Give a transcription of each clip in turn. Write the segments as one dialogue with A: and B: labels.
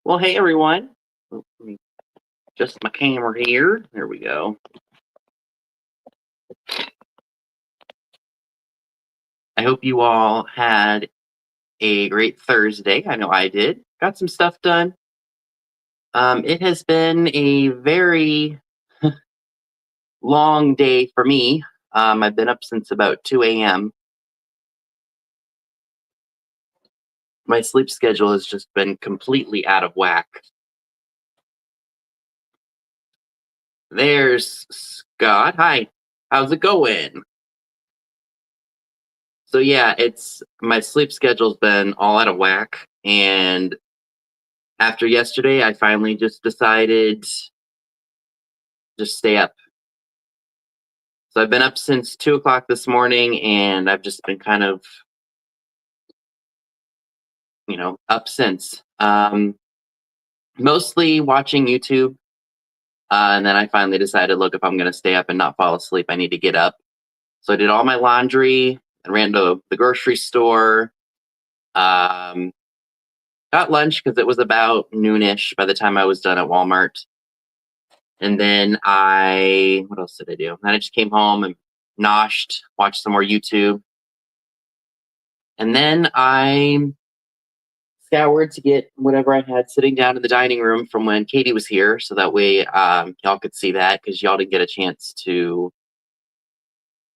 A: Well, hey everyone. Let me adjust my camera here. There we go. I hope you all had a great Thursday. I know I did. Got some stuff done. It has been a very long day for me. I've been up since about 2 a.m. My sleep schedule has just been completely out of whack. There's Scott. Hi. How's it going? So yeah, it's my sleep schedule's been all out of whack, and after yesterday, I finally just decided just stay up. So I've been up since 2 o'clock this morning, and I've just been kind of, up since. Mostly watching YouTube, and then I finally decided, look, if I'm going to stay up and not fall asleep, I need to get up. So I did all my laundry and ran to the grocery store. Um, Got lunch because it was about noonish by the time I was done at Walmart. And then what else did I do? Then I just came home and noshed, watched some more YouTube. And then I scoured to get whatever I had sitting down in the dining room from when Katie was here. So that way y'all could see that, because y'all didn't get a chance to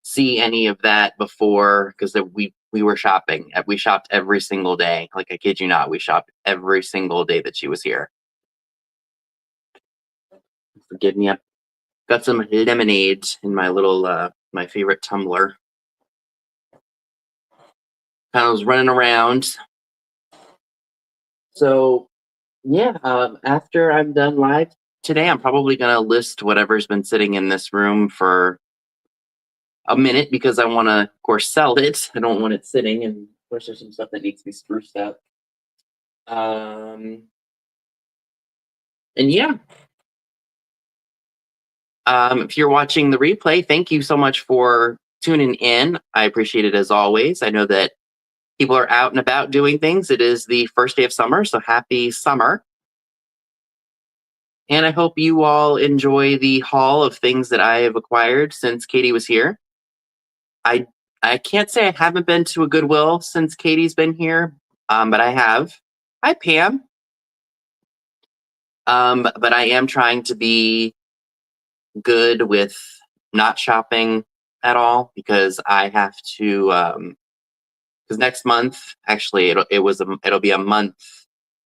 A: see any of that before, because we were shopping. We shopped every single day. Like, I kid you not, we shopped every single day that she was here. Forgive me. Got some lemonade in my little, my favorite tumbler. Kind of was running around. So, yeah, after I'm done live today, I'm probably going to list whatever's been sitting in this room for a minute, because I want to, of course, sell it. I don't want it sitting, and of course, there's some stuff that needs to be spruced up. And yeah. If you're watching the replay, thank you so much for tuning in. I appreciate it as always. I know that people are out and about doing things. It is the first day of summer, so happy summer. And I hope you all enjoy the haul of things that I have acquired since Katie was here. I can't say I haven't been to a Goodwill since Katie's been here, but I have. Hi, Pam. But I am trying to be good with not shopping at all, because I have to. Because next month, actually, it'll be a month,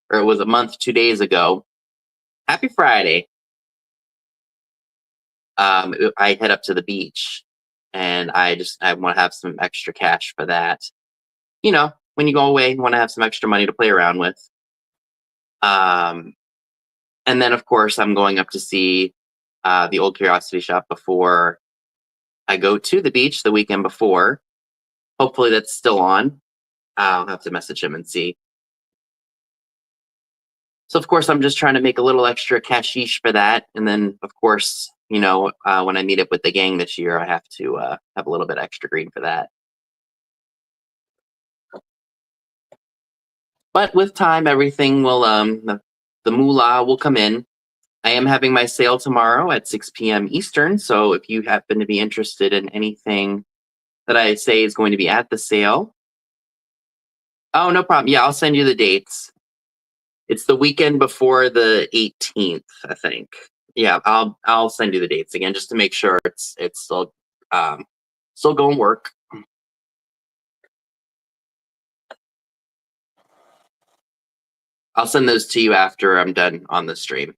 A: or it was a month 2 days ago. Happy Friday. I head up to the beach, and I want to have some extra cash for that. When you go away, you want to have some extra money to play around with. And then, of course, I'm going up to see the old curiosity shop before I go to the beach the weekend before. Hopefully that's still on. I'll have to message him and see. So, of course, I'm just trying to make a little extra cashish for that. And then, of course, when I meet up with the gang this year, I have to have a little bit extra green for that. But with time, everything will, the moolah will come in. I am having my sale tomorrow at 6 p.m. Eastern. So if you happen to be interested in anything that I say is going to be at the sale. Oh, no problem. Yeah, I'll send you the dates. It's the weekend before the 18th, I think. Yeah, I'll send you the dates again, just to make sure it's still going to work. I'll send those to you after I'm done on the stream.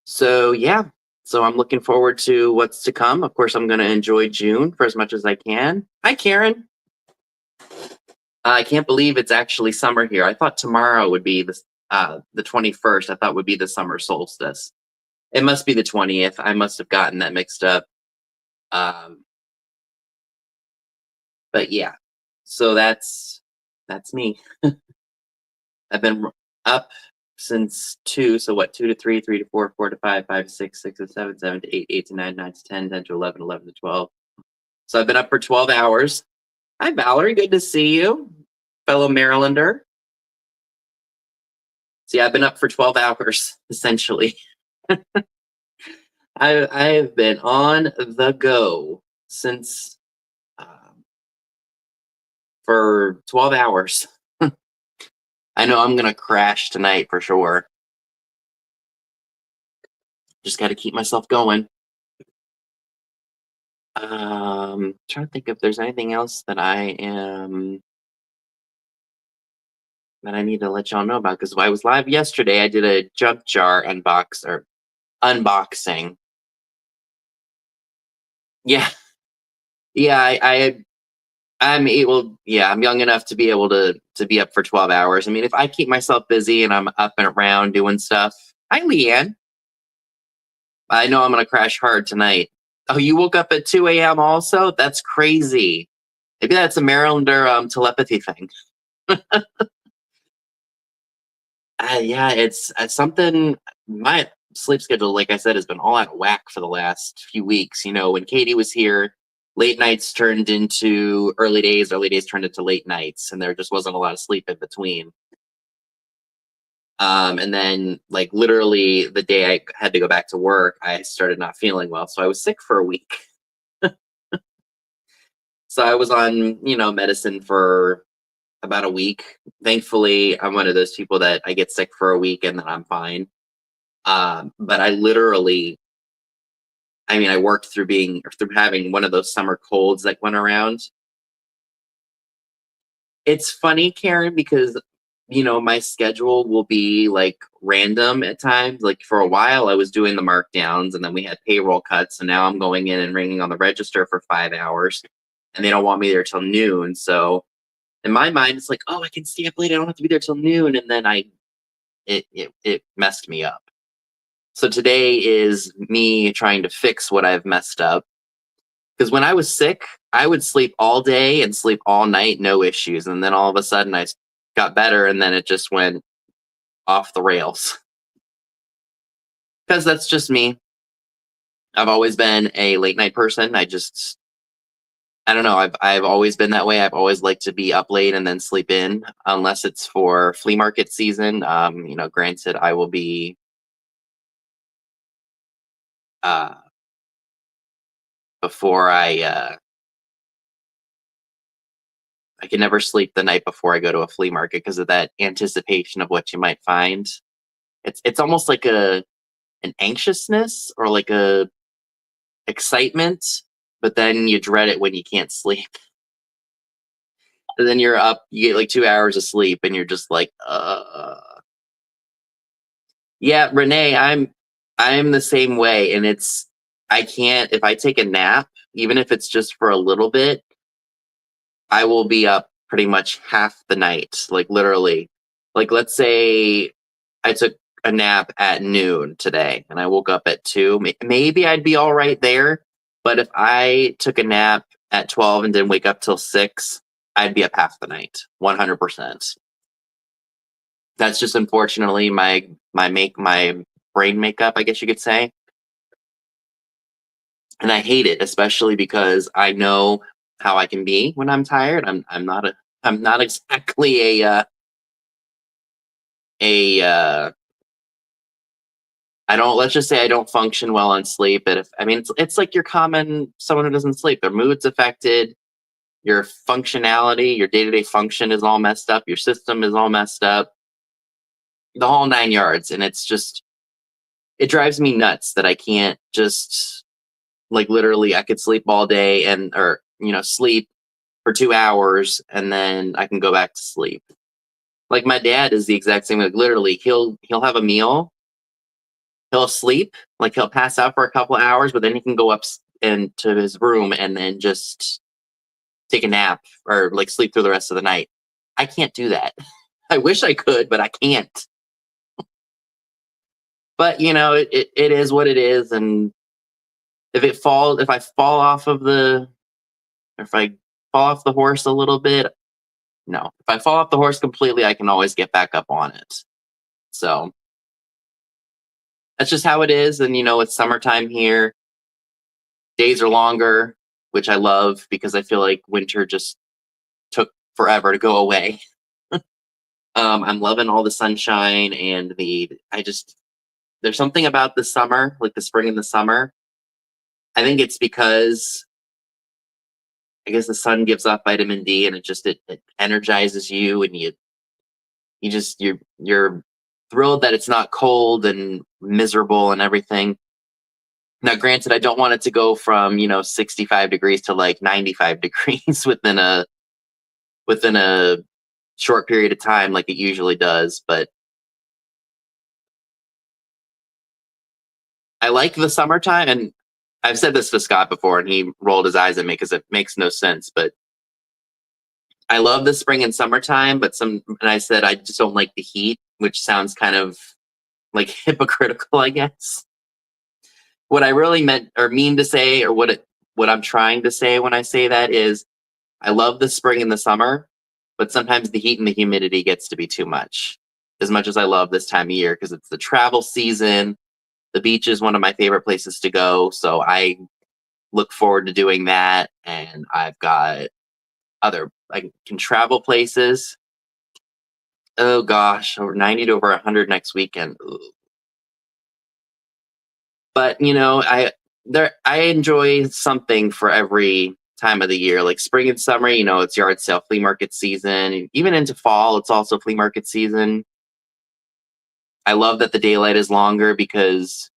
A: So yeah, so I'm looking forward to what's to come. Of course, I'm going to enjoy June for as much as I can. Hi, Karen. I can't believe it's actually summer here. I thought tomorrow would be the 21st. I thought would be the summer solstice. It must be the 20th. I must have gotten that mixed up. But yeah, so that's me. I've been up since 2. So what? 2 to 3, 3 to 4, 4 to 5, 5 to 6, 6 to 7, 7 to 8, 8 to 9, 9 to 10, 10 to 11, 11 to 12. So I've been up for 12 hours. Hi, Valerie. Good to see you, fellow Marylander. So yeah, I've been up for 12 hours, essentially. I've been on the go since for 12 hours. I know I'm gonna crash tonight for sure. Just got to keep myself going. Trying to think if there's anything else that I need to let y'all know about, because I was live yesterday. I did a junk jar unboxing. Yeah, yeah. I'm able. Yeah, I'm young enough to be able to be up for 12 hours. I mean, if I keep myself busy and I'm up and around doing stuff. Hi, Leanne. I know I'm gonna crash hard tonight. Oh, you woke up at 2 a.m. also? That's crazy. Maybe that's a Marylander telepathy thing. Yeah, it's something. My sleep schedule, like I said, has been all out of whack for the last few weeks. You know, when Katie was here, late nights turned into early days turned into late nights, and there just wasn't a lot of sleep in between. And then, like, literally the day I had to go back to work, I started not feeling well, so I was sick for a week. So I was on, medicine for about a week. Thankfully, I'm one of those people that I get sick for a week and then I'm fine. But I literally, I worked through having one of those summer colds that went around. It's funny, Karen, because my schedule will be like random at times. Like for a while, I was doing the markdowns, and then we had payroll cuts, and now I'm going in and ringing on the register for 5 hours, and they don't want me there till noon. So in my mind, it's like, oh, I can stay up late. I don't have to be there till noon, and then it messed me up. So today is me trying to fix what I've messed up. Because when I was sick, I would sleep all day and sleep all night, no issues. And then all of a sudden I got better, and then it just went off the rails. Because that's just me. I've always been a late night person. I don't know. I've always been that way. I've always liked to be up late and then sleep in, unless it's for flea market season. Granted, I will be before I can never sleep the night before I go to a flea market because of that anticipation of what you might find. It's almost like an anxiousness or like a excitement, but then you dread it when you can't sleep. And then you're up, you get like 2 hours of sleep, and you're just like, Yeah, Renee, I'm the same way, and I can't, if I take a nap, even if it's just for a little bit, I will be up pretty much half the night, like literally. Like, let's say I took a nap at noon today and I woke up at 2. Maybe I'd be all right there. But if I took a nap at 12 and didn't wake up till 6, I'd be up half the night, 100%. That's just unfortunately my brain makeup, I guess you could say. And I hate it, especially because I know how I can be when I'm tired. I'm not exactly a I don't, let's just say I don't function well on sleep. But it's like your common someone who doesn't sleep. Their mood's affected, your functionality, your day-to-day function is all messed up, your system is all messed up, the whole 9 yards. And it drives me nuts that I can't just, like, literally I could sleep all day or sleep for 2 hours and then I can go back to sleep. Like my dad is the exact same. Like literally, he'll have a meal, he'll sleep, like he'll pass out for a couple hours, but then he can go up into his room and then just take a nap or like sleep through the rest of the night. I can't do that. I wish I could, but I can't. But it is what it is, and if I fall off if I fall off the horse a little bit, no. If I fall off the horse completely, I can always get back up on it. So that's just how it is. And it's summertime here. Days are longer, which I love because I feel like winter just took forever to go away. I'm loving all the sunshine and there's something about the summer, like the spring and the summer. I think it's because I guess the sun gives off vitamin D and it energizes you, and you're thrilled that it's not cold and miserable and everything. Now, granted, I don't want it to go from 65 degrees to like 95 degrees within a short period of time, like it usually does. But I like the summertime, and I've said this to Scott before, and he rolled his eyes at me because it makes no sense. But I love the spring and summertime, and I said I just don't like the heat, which sounds kind of like hypocritical, I guess. What I really meant or mean to say, or what I'm trying to say when I say that is, I love the spring and the summer, but sometimes the heat and the humidity gets to be too much. As much as I love this time of year because it's the travel season, the beach is one of my favorite places to go, so I look forward to doing that. And I've got I can travel places. Oh gosh, over 90 to over 100 next weekend. Ooh. But I enjoy something for every time of the year. Like spring and summer, it's yard sale, flea market season. Even into fall, it's also flea market season. I love that the daylight is longer because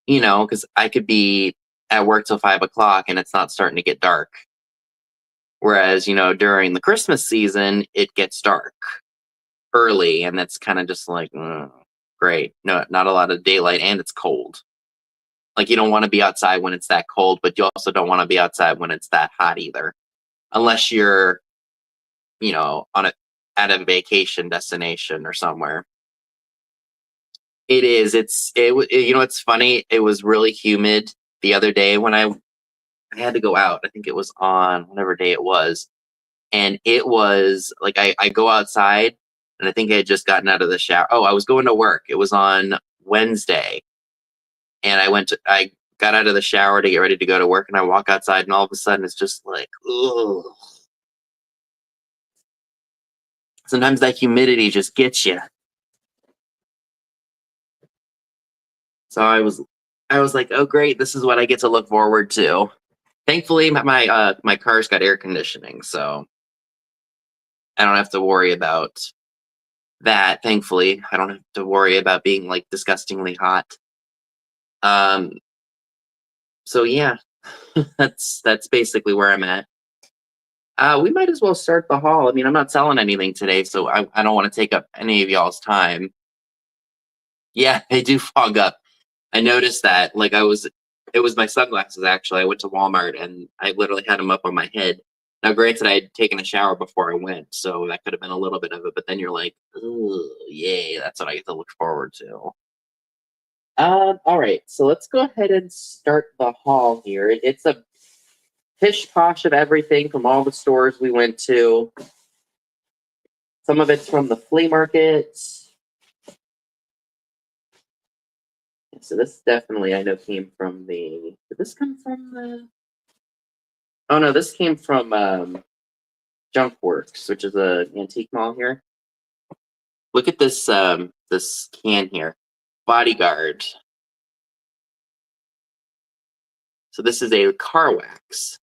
A: I could be at work till 5 o'clock and it's not starting to get dark. Whereas, during the Christmas season, it gets dark early, and that's kind of just like, great. No, not a lot of daylight, and it's cold. Like, you don't want to be outside when it's that cold, but you also don't want to be outside when it's that hot either. Unless you're, at a vacation destination or somewhere. It is. It's funny. It was really humid the other day when I had to go out. I think it was on whatever day it was. And it was like I go outside, and I think I had just gotten out of the shower. Oh, I was going to work. It was on Wednesday. And I got out of the shower to get ready to go to work, and I walk outside, and all of a sudden it's just like, ugh. Sometimes that humidity just gets you. So I was like, oh great, this is what I get to look forward to. Thankfully, my car's got air conditioning, so I don't have to worry about that. Thankfully, I don't have to worry about being like disgustingly hot. Um. So yeah, that's basically where I'm at. We might as well start the haul. I mean, I'm not selling anything today, so I don't want to take up any of y'all's time. Yeah, they do fog up. I noticed that. Like it was my sunglasses actually. I went to Walmart and I literally had them up on my head. Now, granted, I had taken a shower before I went, so that could have been a little bit of it. But then you're like, ooh, yay, that's what I get to look forward to. All right, so let's go ahead and start the haul here. It's a pish posh of everything from all the stores we went to. Some of it's from the flea market. So this definitely I know came from the. Did this come from the? Oh no, this came from Junk Works, which is a antique mall here. Look at this this can here, Bodyguard. So this is a car wax.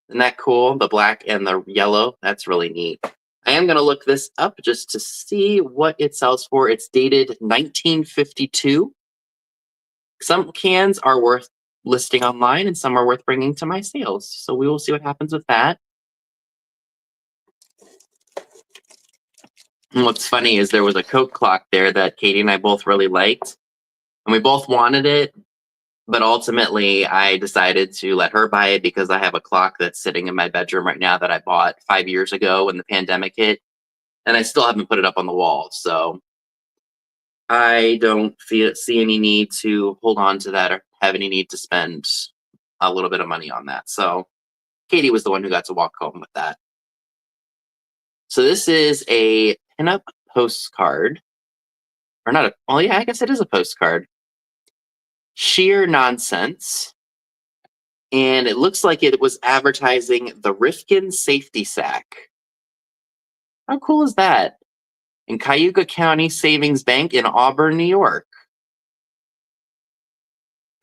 A: Isn't that cool? The black and the yellow. That's really neat. I am going to look this up just to see what it sells for. It's dated 1952. Some cans are worth listing online and some are worth bringing to my sales. So we will see what happens with that. And what's funny is there was a Coke clock there that Katie and I both really liked. And we both wanted it. But ultimately, I decided to let her buy it because I have a clock that's sitting in my bedroom right now that I bought 5 years ago when the pandemic hit. And I still haven't put it up on the wall. So I don't see any need to hold on to that or have any need to spend a little bit of money on that. So Katie was the one who got to walk home with that. So this is a pinup postcard. Or not a, well, yeah, I guess it is a postcard. Sheer nonsense. And it looks like it was advertising the Rifkin safety sack. How cool is that? In Cayuga County Savings Bank in Auburn, New York.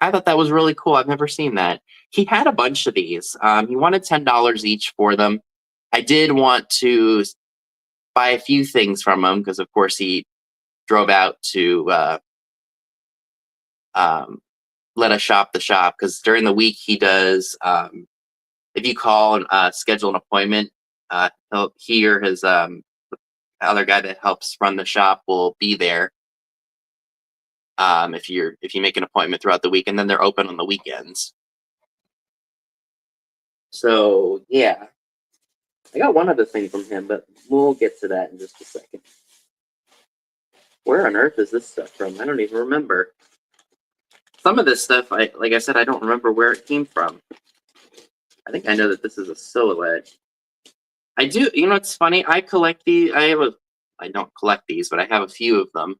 A: I thought that was really cool. I've never seen that. He had a bunch of these. He wanted $10 each for them. I did want to buy a few things from him because, of course, he drove out to let us shop the shop. Because during the week he does. If you call and schedule an appointment, he or his other guy that helps run the shop will be there. If you make an appointment throughout the week, and then they're open on the weekends. So yeah, I got one other thing from him, but we'll get to that in just a second. Where on earth is this stuff from? I don't even remember. Some of this stuff, like I said, I don't remember where it came from. I think I know that this is a silhouette. I do. You know, it's funny. I collect these. I don't collect these, but I have a few of them.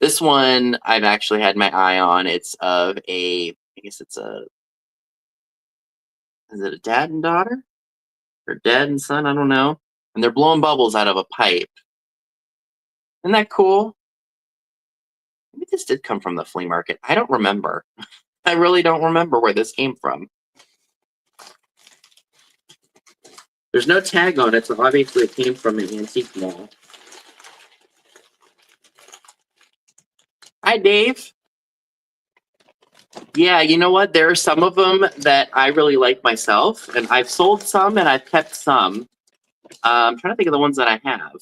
A: This one I've actually had my eye on. It's of I guess it's is it a dad and daughter? Or dad and son? I don't know. And they're blowing bubbles out of a pipe. Isn't that cool? Maybe this did come from the flea market. I don't remember. I really don't remember where this came from. There's no tag on it, so obviously it came from an antique mall. Hi, Dave. Yeah, you know what? There are some of them that I really like myself, and I've sold some and I've kept some. I'm trying to think of the ones that I have.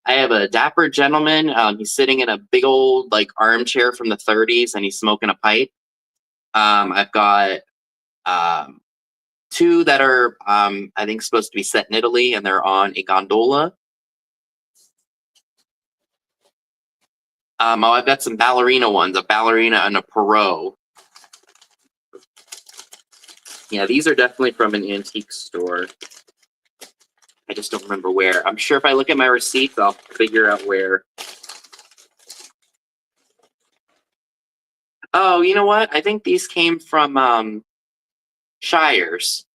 A: I have a dapper gentleman. He's sitting in a big old armchair from the 30s, and he's smoking a pipe. I've got two that are, I think, supposed to be set in Italy, and they're on a gondola. I've got some ballerina ones, a ballerina and a Perot. Yeah, these are definitely from an antique store. I just don't remember where. I'm sure if I look at my receipts, I'll figure out where. Oh, you know what? I think these came from Shires.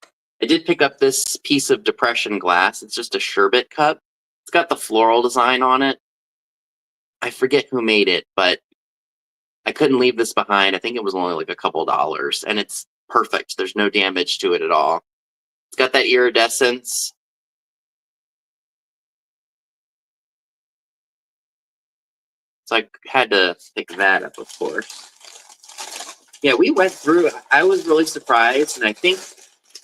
A: I did pick up this piece of depression glass. It's just a sherbet cup. It's got the floral design on it. I forget who made it, but I couldn't leave this behind. I think it was only like a couple dollars, and it's perfect. There's no damage to it at all. It's got that iridescence. So I had to pick that up, of course. Yeah, we went through. I was really surprised, and I think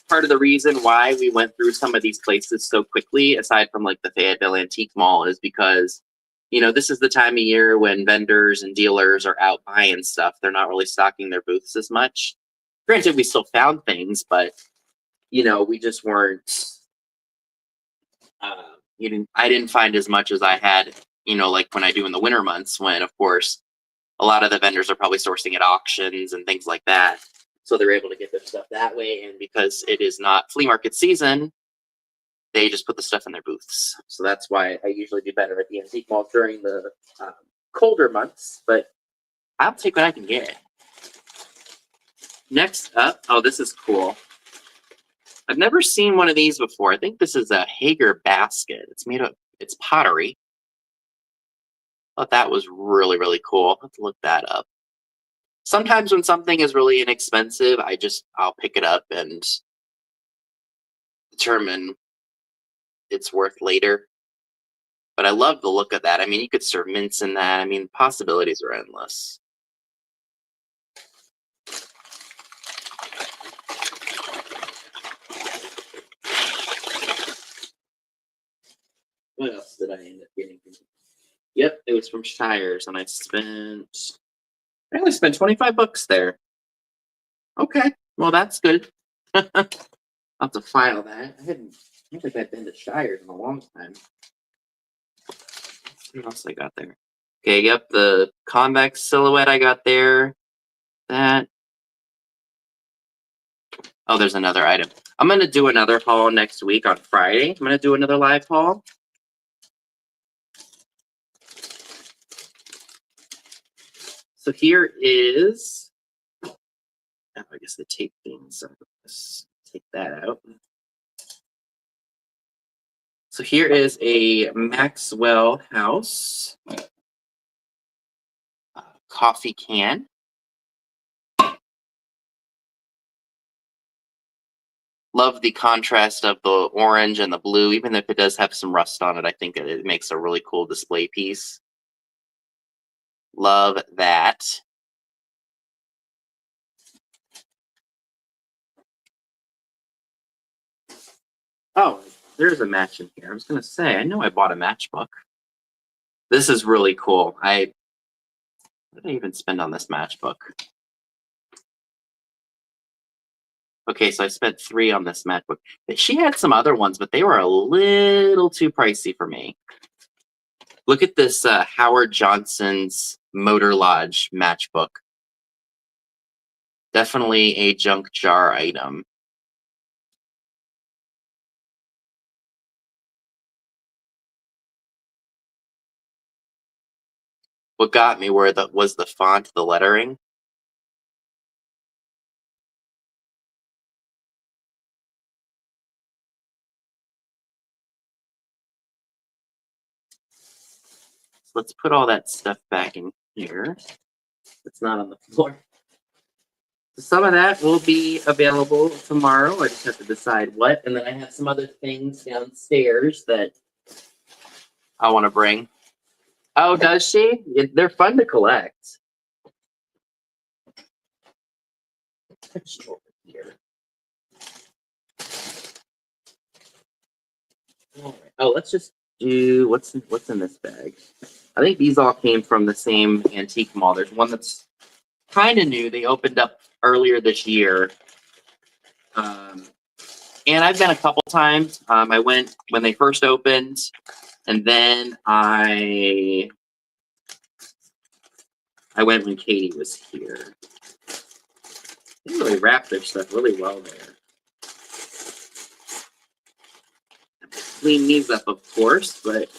A: part of the reason why we went through some of these places so quickly, aside from the Fayetteville Antique Mall, is because, this is the time of year when vendors and dealers are out buying stuff. They're not really stocking their booths as much. Granted, we still found things, but, we just weren't, I didn't find as much as I had, like when I do in the winter months, when, of course, a lot of the vendors are probably sourcing at auctions and things like that. So they're able to get their stuff that way. And because it is not flea market season, they just put the stuff in their booths. So that's why I usually do better at the antique mall during the colder months. But I'll take what I can get. Next up, oh, this is cool. I've never seen one of these before. I think this is a Hager basket. It's pottery. I thought that was really, really cool. I'll have to look that up. Sometimes when something is really inexpensive, I'll pick it up and determine its worth later. But I love the look of that. I mean, you could serve mints in that. I mean, possibilities are endless. What else did I end up getting? Yep, it was from Shires, and I only spent $25 there. Okay, well that's good. I'll have to file that. I don't think I've been to Shires in a long time. What else I got there? Okay, yep, the convex silhouette I got there. That. Oh, there's another item. I'm going to do another haul next week on Friday. I'm going to do another live haul. So here is, I guess the tape things. Let's take that out. So here is a Maxwell House coffee can. Love the contrast of the orange and the blue. Even if it does have some rust on it, I think it makes a really cool display piece. Love that. Oh, there's a match in here. I was going to say, I know I bought a matchbook. This is really cool. What did I even spend on this matchbook? Okay, so I spent $3 on this matchbook. She had some other ones, but they were a little too pricey for me. Look at this Howard Johnson's Motor Lodge matchbook. Definitely a junk jar item. What got me was the font, the lettering. So let's put all that stuff back in here. It's not on the floor. So some of that will be available tomorrow. I just have to decide what. And then I have some other things downstairs that I want to bring. Oh, does she? They're fun to collect. Over here. All right. Oh, let's just do what's in this bag. I think these all came from the same antique mall. There's one that's kind of new. They opened up earlier this year. And I've been a couple times. I went when they first opened, and then I went when Katie was here. They really wrap their stuff really well there. Clean these up, of course, but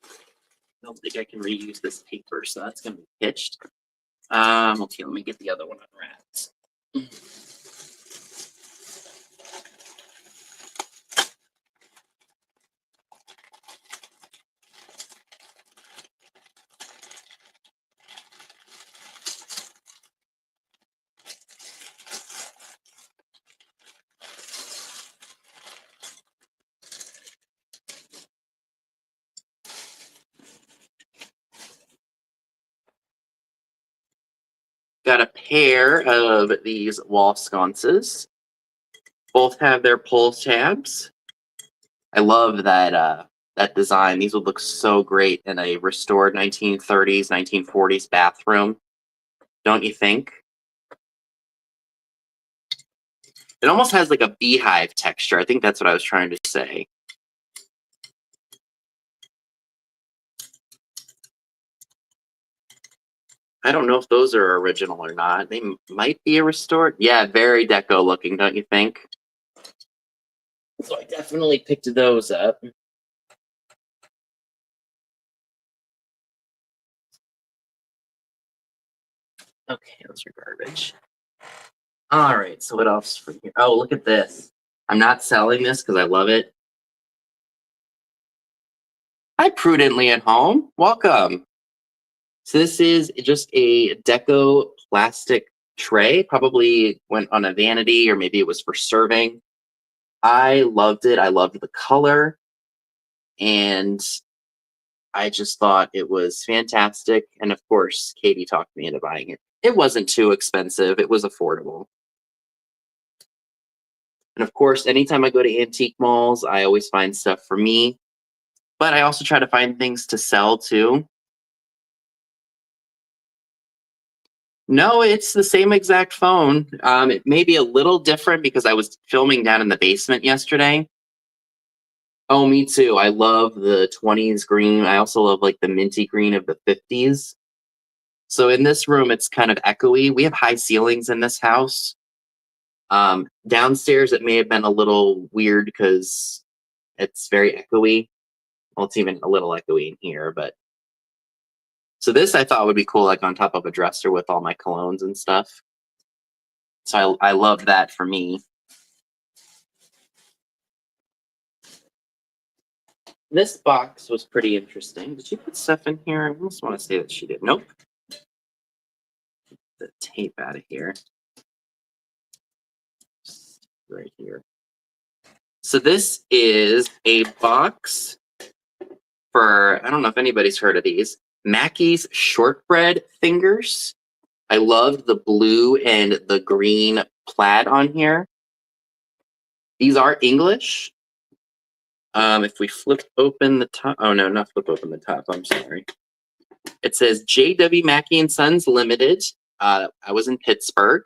A: I don't think I can reuse this paper, so that's going to be pitched. Okay, let me get the other one unwrapped. Got a pair of these wall sconces. Both have their pull tabs. I love that that design. These would look so great in a restored 1930s, 1940s bathroom. Don't you think? It almost has like a beehive texture. I think that's what I was trying to say. I don't know if those are original or not. They might be a restored. Yeah, very deco looking, don't you think? So I definitely picked those up. Okay, those are garbage. All right, so what else from here? Oh, look at this. I'm not selling this because I love it. Hi, Prudently at Home. Welcome. So this is just a Deco plastic tray. Probably went on a vanity or maybe it was for serving. I loved it. I loved the color. And I just thought it was fantastic. And of course, Katie talked me into buying it. It wasn't too expensive. It was affordable. And of course, anytime I go to antique malls, I always find stuff for me. But I also try to find things to sell too. No, it's the same exact phone. It may be a little different because I was filming down in the basement yesterday. Oh, me too. I love the 20s green. I also love like the minty green of the 50s. So in this room, it's kind of echoey. We have high ceilings in this house. Downstairs, it may have been a little weird because it's very echoey. Well, it's even a little echoey in here, but so this I thought would be cool, like on top of a dresser with all my colognes and stuff. So I love that for me. This box was pretty interesting. Did she put stuff in here? I almost want to say that she did. Nope. Get the tape out of here. Just right here. So this is a box for, I don't know if anybody's heard of these, Mackey's Shortbread fingers. I loved the blue and the green plaid on here. These are English. If we flip open the top, oh no, not flip open the top, I'm sorry. It says J.W. Mackey and Sons Limited. I was in Pittsburgh.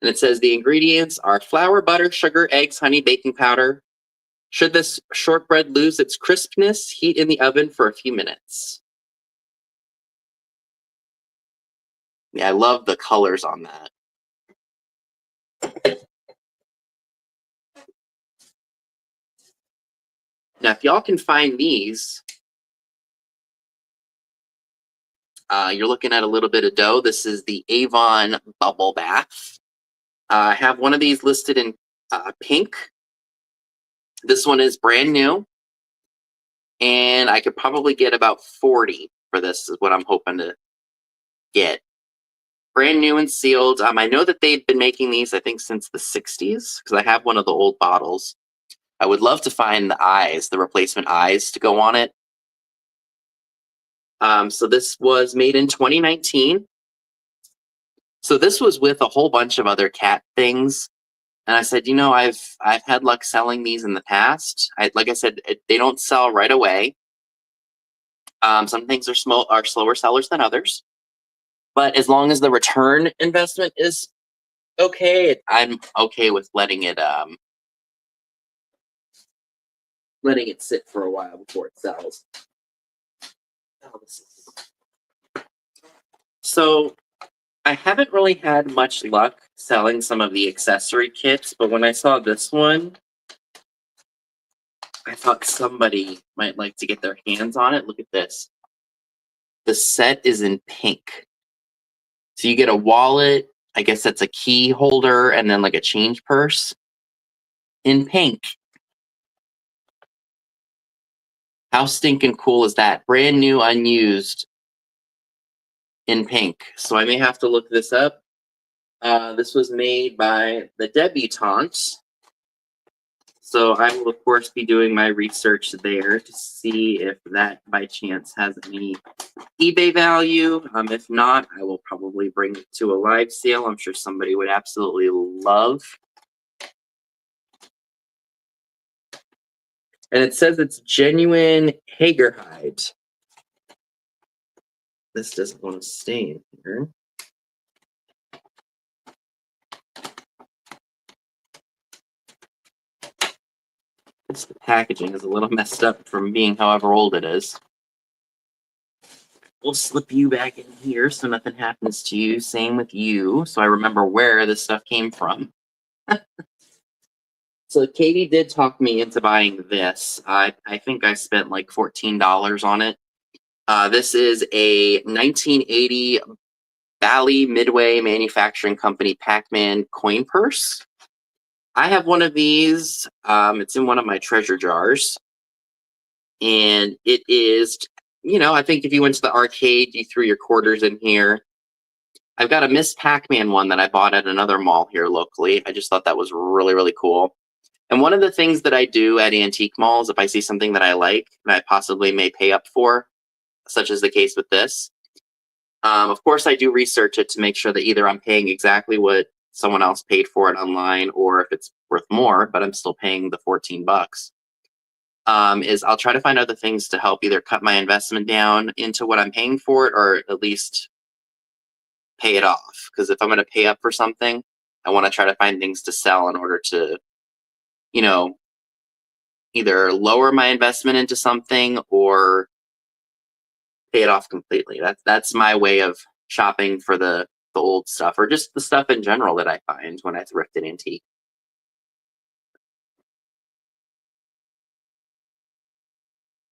A: And it says the ingredients are flour, butter, sugar, eggs, honey, baking powder. Should this shortbread lose its crispness, heat in the oven for a few minutes. Yeah, I love the colors on that. Now, if y'all can find these, you're looking at a little bit of dough. This is the Avon Bubble Bath. I have one of these listed in pink. This one is brand new. And I could probably get about 40 for this, is what I'm hoping to get. Brand new and sealed. I know that they've been making these, I think, since the 60s, because I have one of the old bottles. I would love to find the eyes, the replacement eyes to go on it. So this was made in 2019. So this was with a whole bunch of other cat things. And I said, you know, I've had luck selling these in the past. Like I said, they don't sell right away. Some things are slower sellers than others. But as long as the return investment is okay, I'm okay with letting it sit for a while before it sells. So I haven't really had much luck selling some of the accessory kits, but when I saw this one, I thought somebody might like to get their hands on it. Look at this. The set is in pink. So you get a wallet, I guess that's a key holder, and then like a change purse in pink. How stinking cool is that? Brand new, unused, in pink. So I may have to look this up. This was made by the Debutante. So I will, of course, be doing my research there to see if that, by chance, has any eBay value. If not, I will probably bring it to a live sale. I'm sure somebody would absolutely love. And it says it's genuine Hagerhide. This doesn't want to stay in here. The packaging is a little messed up from being however old it is. We'll slip you back in here so nothing happens to you. Same with you, so I remember where this stuff came from. So Katie did talk me into buying this. I think I spent like $14 on it. This is a 1980 Bally Midway Manufacturing Company PacMan coin purse. I have one of these. It's in one of my treasure jars. And it is, you know, I think if you went to the arcade, you threw your quarters in here. I've got a Miss Pac-Man one that I bought at another mall here locally. I just thought that was really, really cool. And one of the things that I do at antique malls, if I see something that I like and I possibly may pay up for, such as the case with this, of course I do research it to make sure that either I'm paying exactly what someone else paid for it online, or if it's worth more, but I'm still paying the 14 bucks. Is I'll try to find other things to help either cut my investment down into what I'm paying for it, or at least pay it off. Because if I'm going to pay up for something, I want to try to find things to sell in order to, you know, either lower my investment into something or pay it off completely. That's my way of shopping for the old stuff, or just the stuff in general that I find when I thrift an antique.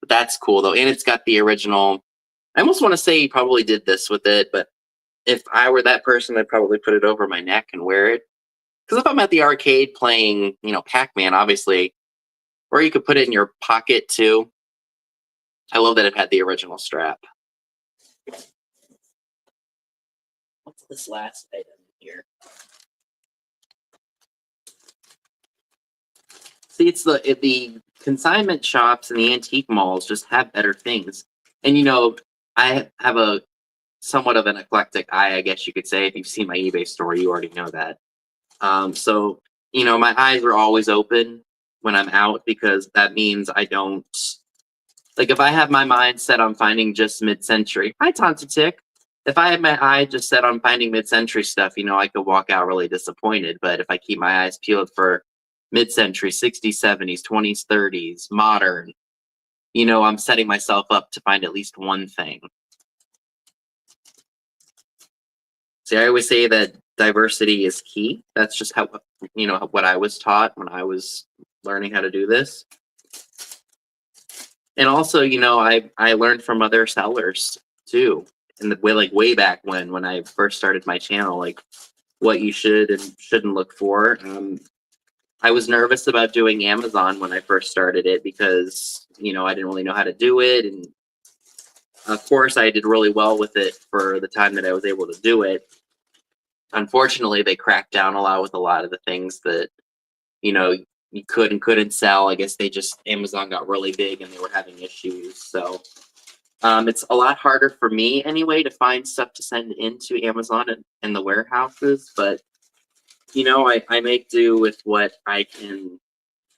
A: But that's cool though, and it's got the original. I almost want to say he probably did this with it, but if I were that person, I'd probably put it over my neck and wear it. Because if I'm at the arcade playing, PacMan, obviously, or you could put it in your pocket too. I love that it had the original strap. What's this last item here? See, it's the consignment shops and the antique malls just have better things. And I have a somewhat of an eclectic eye, I guess you could say. If you've seen my eBay store, you already know that. So my eyes are always open when I'm out because that means I don't like if I have my mind set on finding just mid-century. Hi, Tontatic. If I had my eye just set on finding mid-century stuff, I could walk out really disappointed. But if I keep my eyes peeled for mid-century, 60s, 70s, 20s, 30s, modern, I'm setting myself up to find at least one thing. See, I always say that diversity is key. That's just how, what I was taught when I was learning how to do this. And also, I learned from other sellers too. In the way back when I first started my channel, like what you should and shouldn't look for. I was nervous about doing Amazon when I first started it because, I didn't really know how to do it. And of course, I did really well with it for the time that I was able to do it. Unfortunately, they cracked down a lot with a lot of the things that, you could and couldn't sell. I guess Amazon got really big and they were having issues. So it's a lot harder for me anyway to find stuff to send into Amazon and the warehouses. But, I make do with what I can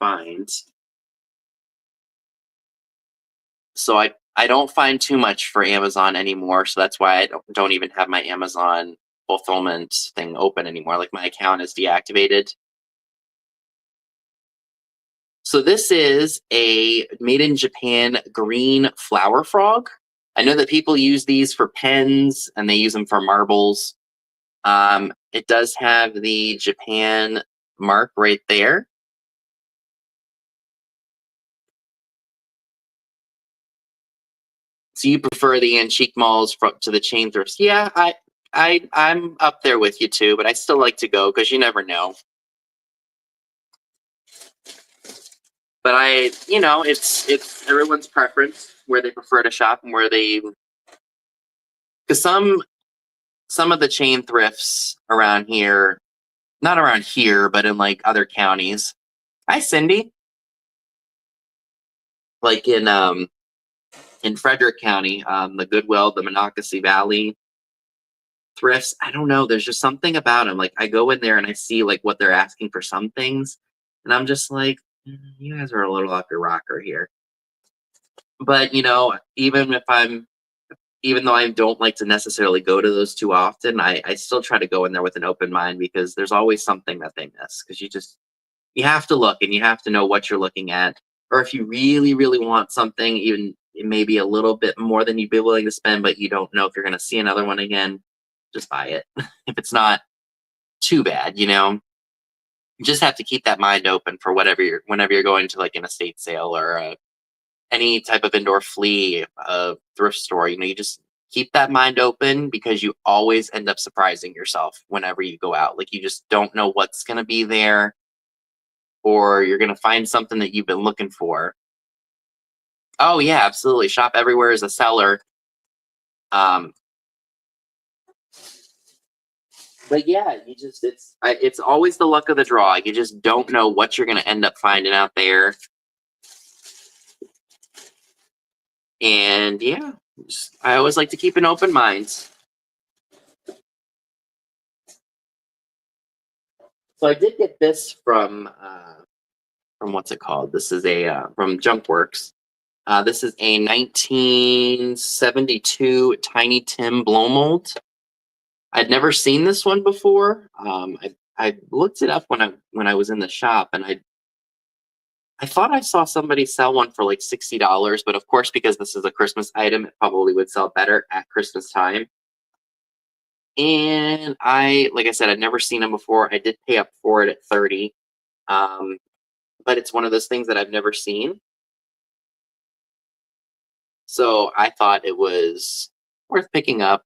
A: find. So I don't find too much for Amazon anymore. So that's why I don't even have my Amazon fulfillment thing open anymore. Like my account is deactivated. So this is a made in Japan green flower frog. I know that people use these for pens and they use them for marbles. It does have the Japan mark right there. So you prefer the antique malls to the chain thrifts? Yeah, I'm up there with you too, but I still like to go because you never know. But it's everyone's preference where they prefer to shop and where they, because some of the chain thrifts around here, not around here, but in like other counties. Hi, Cindy. Like in Frederick County, the Goodwill, the Monocacy Valley thrifts. I don't know. There's just something about them. Like I go in there and I see like what they're asking for some things, and I'm just like, you guys are a little off your rocker here. But even though I don't like to necessarily go to those too often, I still try to go in there with an open mind because there's always something that they miss. Because you have to look and you have to know what you're looking at. Or if you really, really want something, even maybe a little bit more than you'd be willing to spend, but you don't know if you're going to see another one again, just buy it. If it's not too bad, you just have to keep that mind open for whenever you're going to like an estate sale or any type of indoor flea thrift store. You just keep that mind open because you always end up surprising yourself whenever you go out. Like you just don't know what's going to be there, or you're going to find something that you've been looking for. Oh yeah, absolutely. Shop everywhere as a seller. But yeah, it's always the luck of the draw. You just don't know what you're going to end up finding out there. And yeah, I always like to keep an open mind. So I did get this from what's it called? This is from Junkworks. This is a 1972 Tiny Tim blow mold. I'd never seen this one before. I looked it up when I was in the shop, and I thought I saw somebody sell one for like $60, but of course, because this is a Christmas item, it probably would sell better at Christmas time. And like I said, I'd never seen them before. I did pay up for it at $30, but it's one of those things that I've never seen. So I thought it was worth picking up.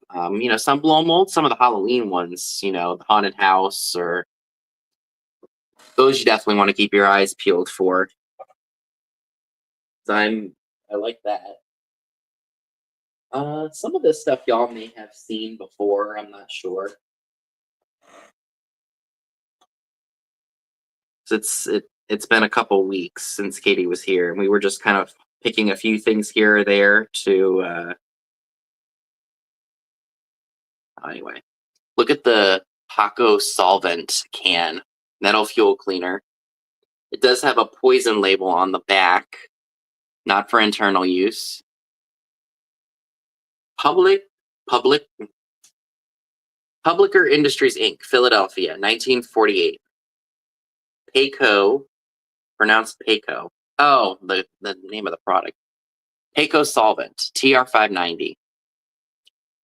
A: Some blow molds, some of the Halloween ones, the haunted house or Those you definitely want to keep your eyes peeled for. I like that. Some of this stuff y'all may have seen before. I'm not sure. It's been a couple weeks since Katie was here, and we were just kind of picking a few things here or there to. Anyway, look at the Paco Solvent Can metal fuel cleaner. It does have a poison label on the back, not for internal use. Publicker Industries Inc., Philadelphia, 1948. Paco, pronounced Paco. Oh, the name of the product. Paco Solvent, TR590.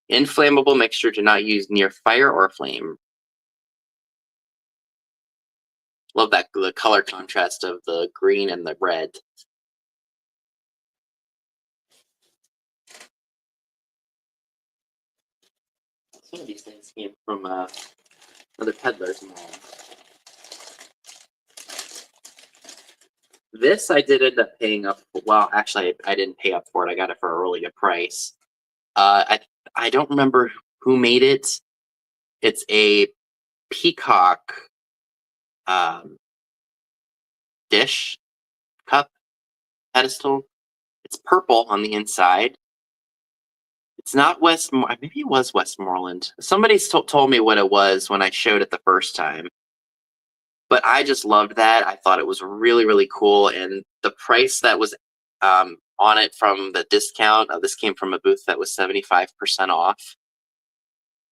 A: Inflammable mixture do not use near fire or flame. Love that, the color contrast of the green and the red. Some of these things came from another peddler's mom. This I did end up paying up. Well, actually, I didn't pay up for it. I got it for a really good price. I don't remember who made it. It's a Peacock dish cup pedestal. It's purple on the inside. It's not maybe it was Westmoreland. Somebody told me what it was when I showed it the first time. But I just loved that. I thought it was really, really cool. And the price that was on it from the discount, this came from a booth that was 75% off.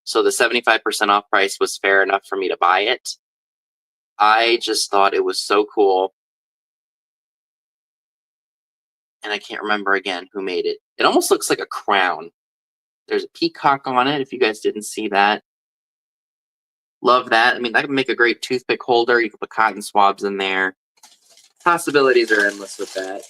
A: So the 75% off price was fair enough for me to buy it. I just thought it was so cool. And I can't remember again who made it. It almost looks like a crown. There's a peacock on it, if you guys didn't see that. Love that. I mean, that would make a great toothpick holder. You can put cotton swabs in there. Possibilities are endless with that.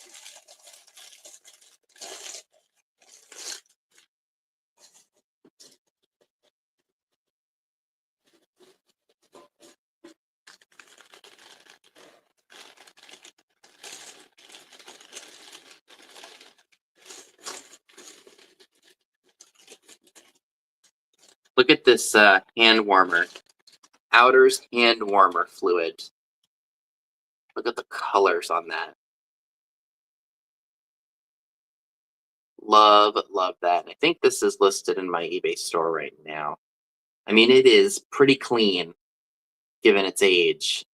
A: Look at this hand warmer. Outers hand warmer fluid. Look at the colors on that. Love that. I think this is listed in my eBay store right now. I mean, it is pretty clean, given its age.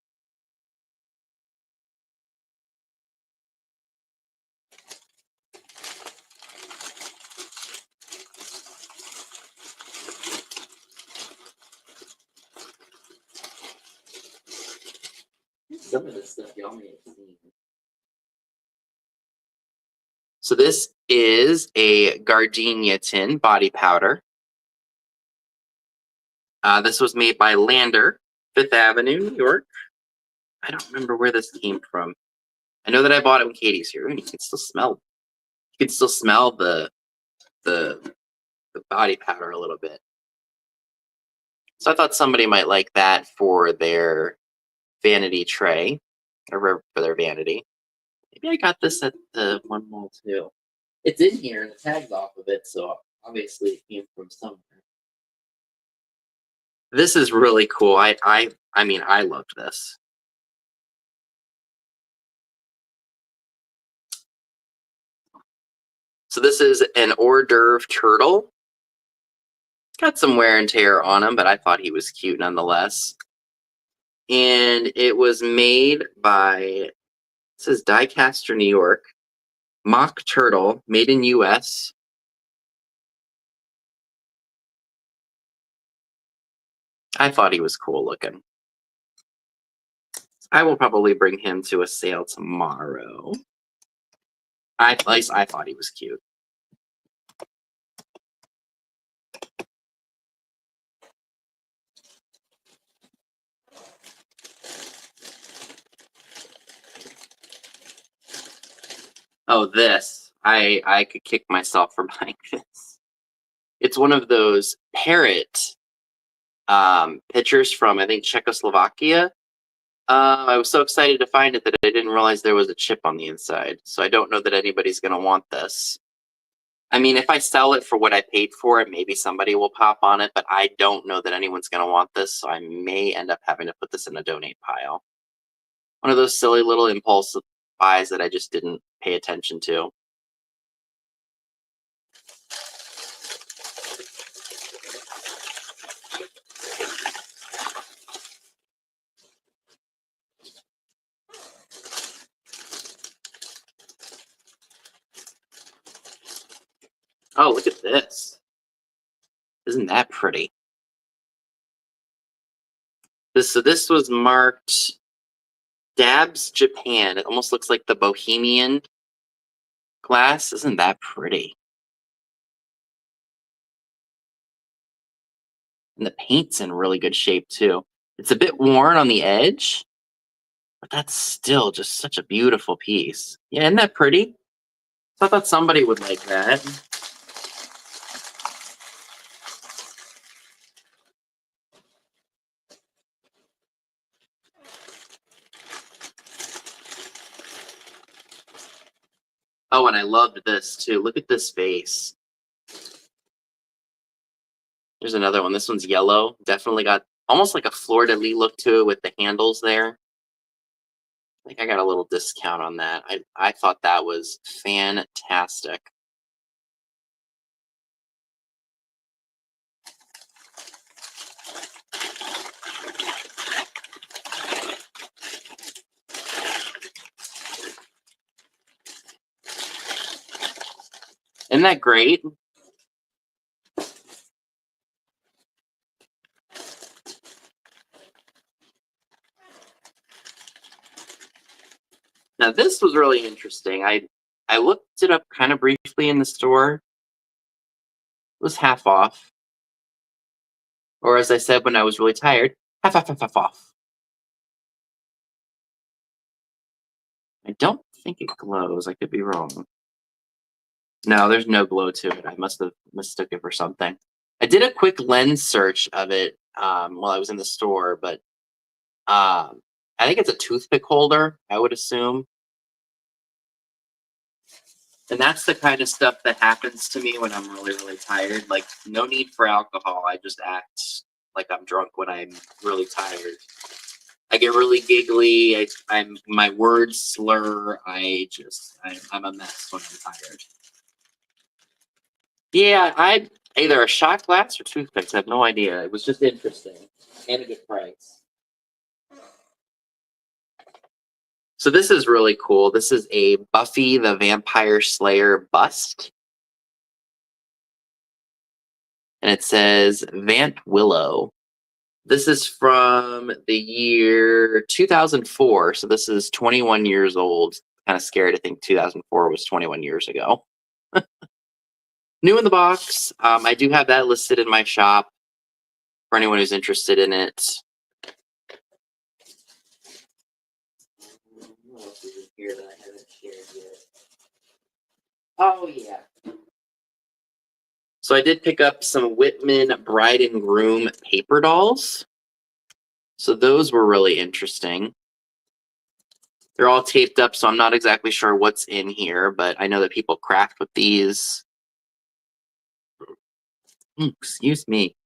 A: Some of this stuff y'all may have seen. So this is a Gardinia tin body powder. This was made by Lander, 5th Avenue, New York. I don't remember where this came from. I know that I bought it when Katie's here, and you can still smell the body powder a little bit. So I thought somebody might like that for their vanity tray, or for their vanity. Maybe I got this at the one mall too. It's in here, and the tag's off of it, so obviously it came from somewhere. This is really cool. I mean, I loved this. So this is an hors d'oeuvre turtle. Got some wear and tear on him, but I thought he was cute nonetheless. And it was made by, it says Diecaster, New York. Mock turtle, made in US. I thought he was cool looking. I will probably bring him to a sale tomorrow. At least I thought he was cute. Oh, this. I could kick myself for buying this. It's one of those Parrot pictures from, I think, Czechoslovakia. I was so excited to find it that I didn't realize there was a chip on the inside. So I don't know that anybody's going to want this. I mean, if I sell it for what I paid for it, maybe somebody will pop on it, but I don't know that anyone's going to want this, so I may end up having to put this in a donate pile. One of those silly little impulsive buys that I just didn't pay attention to. Oh, look at this. Isn't that pretty? This was marked Dabs Japan. It almost looks like the Bohemian Glass. Isn't that pretty? And the paint's in really good shape too. It's a bit worn on the edge, but that's still just such a beautiful piece. Yeah, isn't that pretty? I thought somebody would like that. Oh, and I loved this too. Look at this vase. There's another one. This one's yellow. Definitely got almost like a fleur-de-lis look to it with the handles there. I think I got a little discount on that. I thought that was fantastic. Isn't that great? Now this was really interesting. I looked it up kind of briefly in the store. It was half off. Or as I said when I was really tired, half off. I don't think it glows. I could be wrong. No, there's no glow to it. I must have mistook it for something. I did a quick lens search of it while I was in the store, but I think it's a toothpick holder, I would assume. And that's the kind of stuff that happens to me when I'm really, really tired. Like, no need for alcohol. I just act like I'm drunk when I'm really tired. I get really giggly. My words slur. I'm a mess when I'm tired. Yeah, I either a shot glass or toothpicks. I have no idea. It was just interesting and a good price. So this is really cool. This is a Buffy the Vampire Slayer bust. And it says Vant Willow. This is from the year 2004. So this is 21 years old. Kind of scary to think 2004 was 21 years ago. New in the box. I do have that listed in my shop for anyone who's interested in it. What else is in here that I haven't shared yet? Oh, yeah. So I did pick up some Whitman Bride and Groom paper dolls. So those were really interesting. They're all taped up, so I'm not exactly sure what's in here, but I know that people craft with these. Excuse me.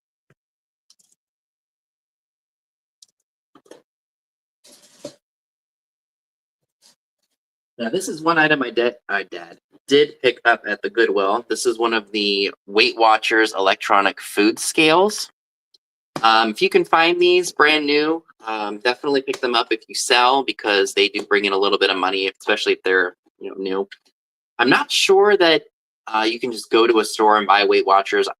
A: Now, this is one item I did pick up at the Goodwill. This is one of the Weight Watchers electronic food scales. If you can find these brand new, definitely pick them up if you sell, because they do bring in a little bit of money, especially if they're new. I'm not sure that you can just go to a store and buy Weight Watchers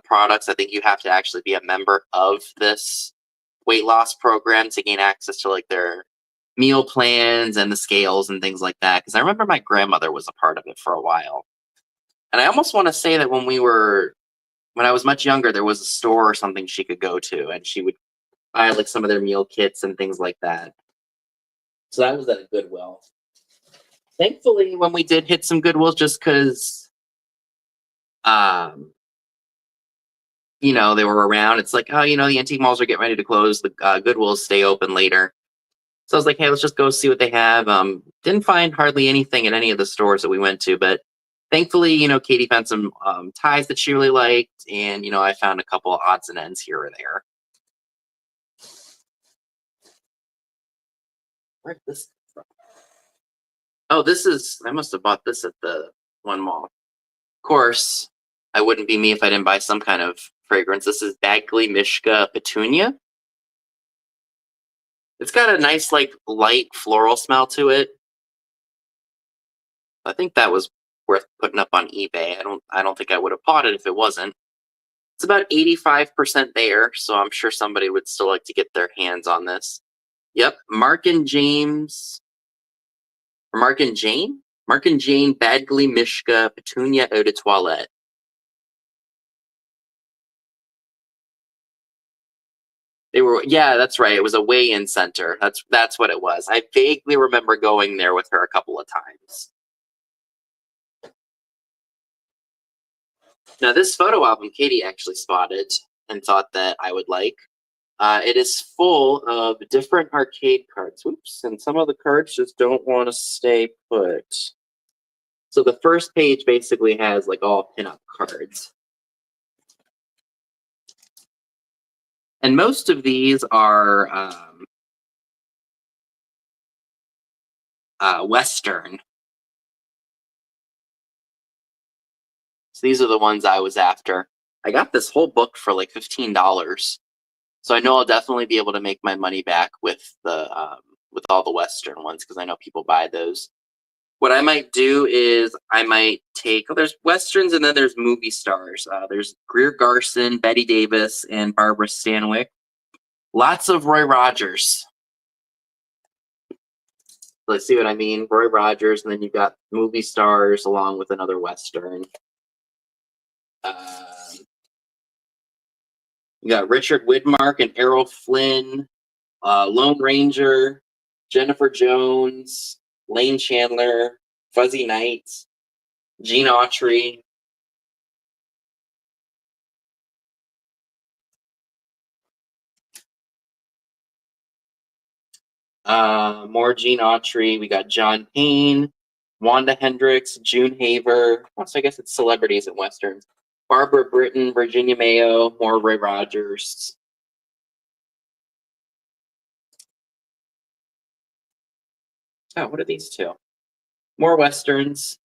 A: products. I think you have to actually be a member of this weight loss program to gain access to like their meal plans and the scales and things like that. Because I remember my grandmother was a part of it for a while. And I almost want to say that when I was much younger, there was a store or something she could go to, and she would buy like some of their meal kits and things like that. So that was at a Goodwill. Thankfully, when we did hit some Goodwills, just because, they were around, it's like, the antique malls are getting ready to close. The Goodwills stay open later. So I was like, hey, let's just go see what they have. Didn't find hardly anything in any of the stores that we went to, but thankfully, Katie found some ties that she really liked, and I found a couple of odds and ends here or there. Where'd this come from? Oh, I must have bought this at the one mall. Of course, I wouldn't be me if I didn't buy some kind of fragrance. This is Bagley Mishka Petunia. It's got a nice, light floral smell to it. I think that was worth putting up on eBay. I don't think I would have bought it if it wasn't. It's about 85% there, so I'm sure somebody would still like to get their hands on this. Yep, Mark and Jane Bagley Mishka Petunia Eau de Toilette. Yeah, that's right. It was a weigh-in center. That's what it was. I vaguely remember going there with her a couple of times. Now, this photo album Katie actually spotted and thought that I would like. It is full of different arcade cards. Whoops, and some of the cards just don't want to stay put. So the first page basically has all pinup cards. And most of these are Western. So these are the ones I was after. I got this whole book for $15. So I know I'll definitely be able to make my money back with with all the Western ones, because I know people buy those. What I might do is I might take, there's Westerns and then there's movie stars. There's Greer Garson, Betty Davis, and Barbara Stanwyck. Lots of Roy Rogers. Let's see what I mean. Roy Rogers, and then you've got movie stars along with another Western. You got Richard Widmark and Errol Flynn, Lone Ranger, Jennifer Jones, Lane Chandler, Fuzzy Knight, Gene Autry. More Gene Autry. We got John Payne, Wanda Hendricks, June Haver. Oh, so I guess it's celebrities and Westerns. Barbara Britton, Virginia Mayo, more Roy Rogers. Oh, what are these two? More Westerns.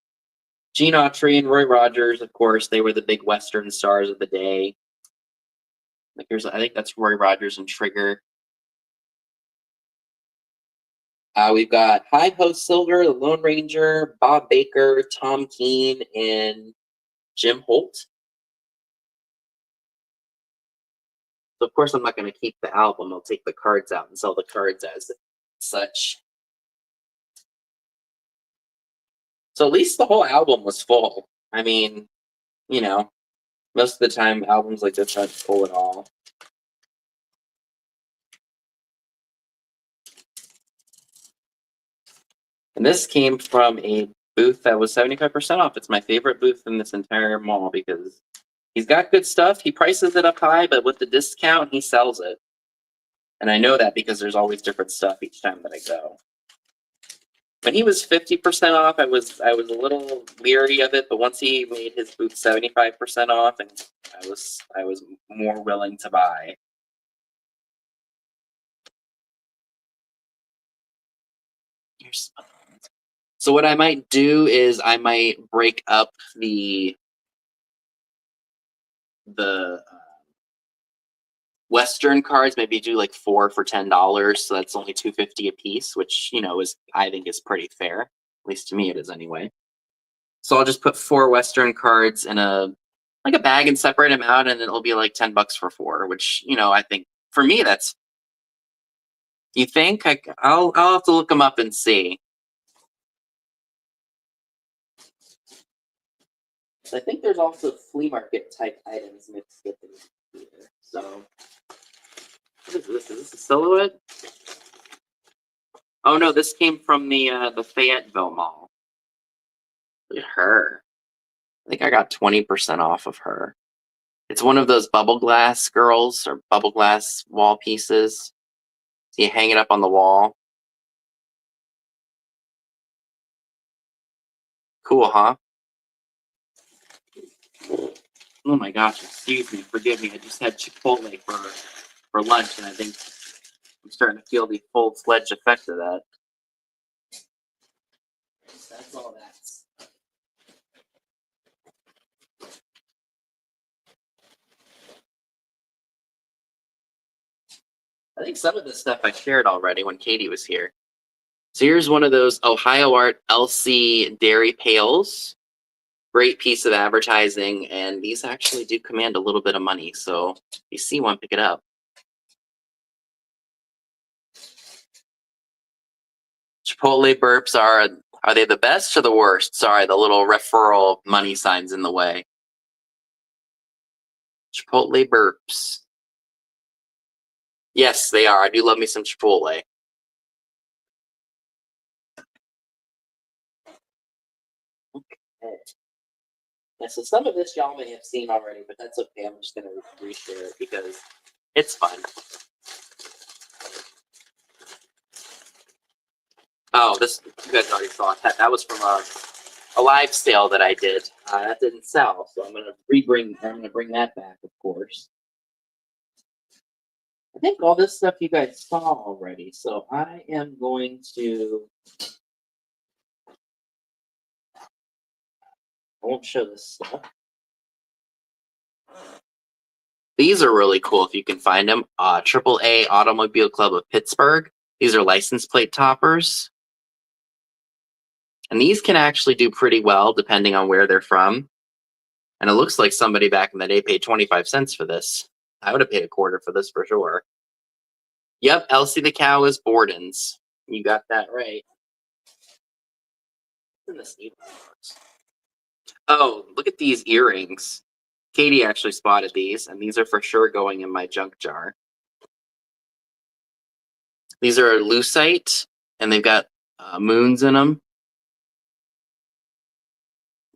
A: Gene Autry and Roy Rogers, of course, they were the big Western stars of the day. I think that's Roy Rogers and Trigger. We've got High Ho Silver, the Lone Ranger, Bob Baker, Tom Keene, and Jim Holt. So of course I'm not going to keep the album. I'll take the cards out and sell the cards as such. So at least the whole album was full. I mean, most of the time albums like this aren't full at all. And this came from a booth that was 75% off. It's my favorite booth in this entire mall because he's got good stuff. He prices it up high, but with the discount, he sells it. And I know that because there's always different stuff each time that I go. When he was 50% off, I was a little leery of it, but once he made his booth 75% off, and I was more willing to buy. So what I might do is I might break up the Western cards, maybe do 4 for $10, so that's only $2.50 a piece, which I think is pretty fair. At least to me it is anyway. So I'll just put 4 Western cards in a bag and separate them out, and it'll be $10 for 4, which I think for me that's. You think? I'll have to look them up and see. I think there's also flea market type items mixed with them here. So what is this? Is this a silhouette? Oh no, this came from the Fayetteville Mall. Look at her. I think I got 20% off of her. It's one of those bubble glass girls or bubble glass wall pieces. So you hang it up on the wall. Cool, huh? Oh my gosh, excuse me, forgive me. I just had Chipotle for lunch, and I think I'm starting to feel the full-fledged effect of that. That's all that's. I think some of this stuff I shared already when Katie was here. So here's one of those Ohio Art LC dairy pails. Great piece of advertising, and these actually do command a little bit of money. So if you see one, pick it up. Chipotle Burps are they the best or the worst? Sorry, the little referral money signs in the way. Chipotle Burps. Yes, they are. I do love me some Chipotle. Okay. Yeah, so some of this y'all may have seen already, but that's okay. I'm just going to reshare it because it's fun. Oh, this you guys already saw that. That was from a live sale that I did. That didn't sell, so I'm gonna bring that back, of course. I think all this stuff you guys saw already, so I am going to. I won't show this stuff. These are really cool if you can find them. AAA Automobile Club of Pittsburgh. These are license plate toppers. And these can actually do pretty well depending on where they're from. And it looks like somebody back in the day paid 25 cents for this. I would have paid a quarter for this for sure. Yep, Elsie the Cow is Borden's. You got that right. Oh, look at these earrings. Katie actually spotted these, and these are for sure going in my junk jar. These are lucite, and they've got moons in them.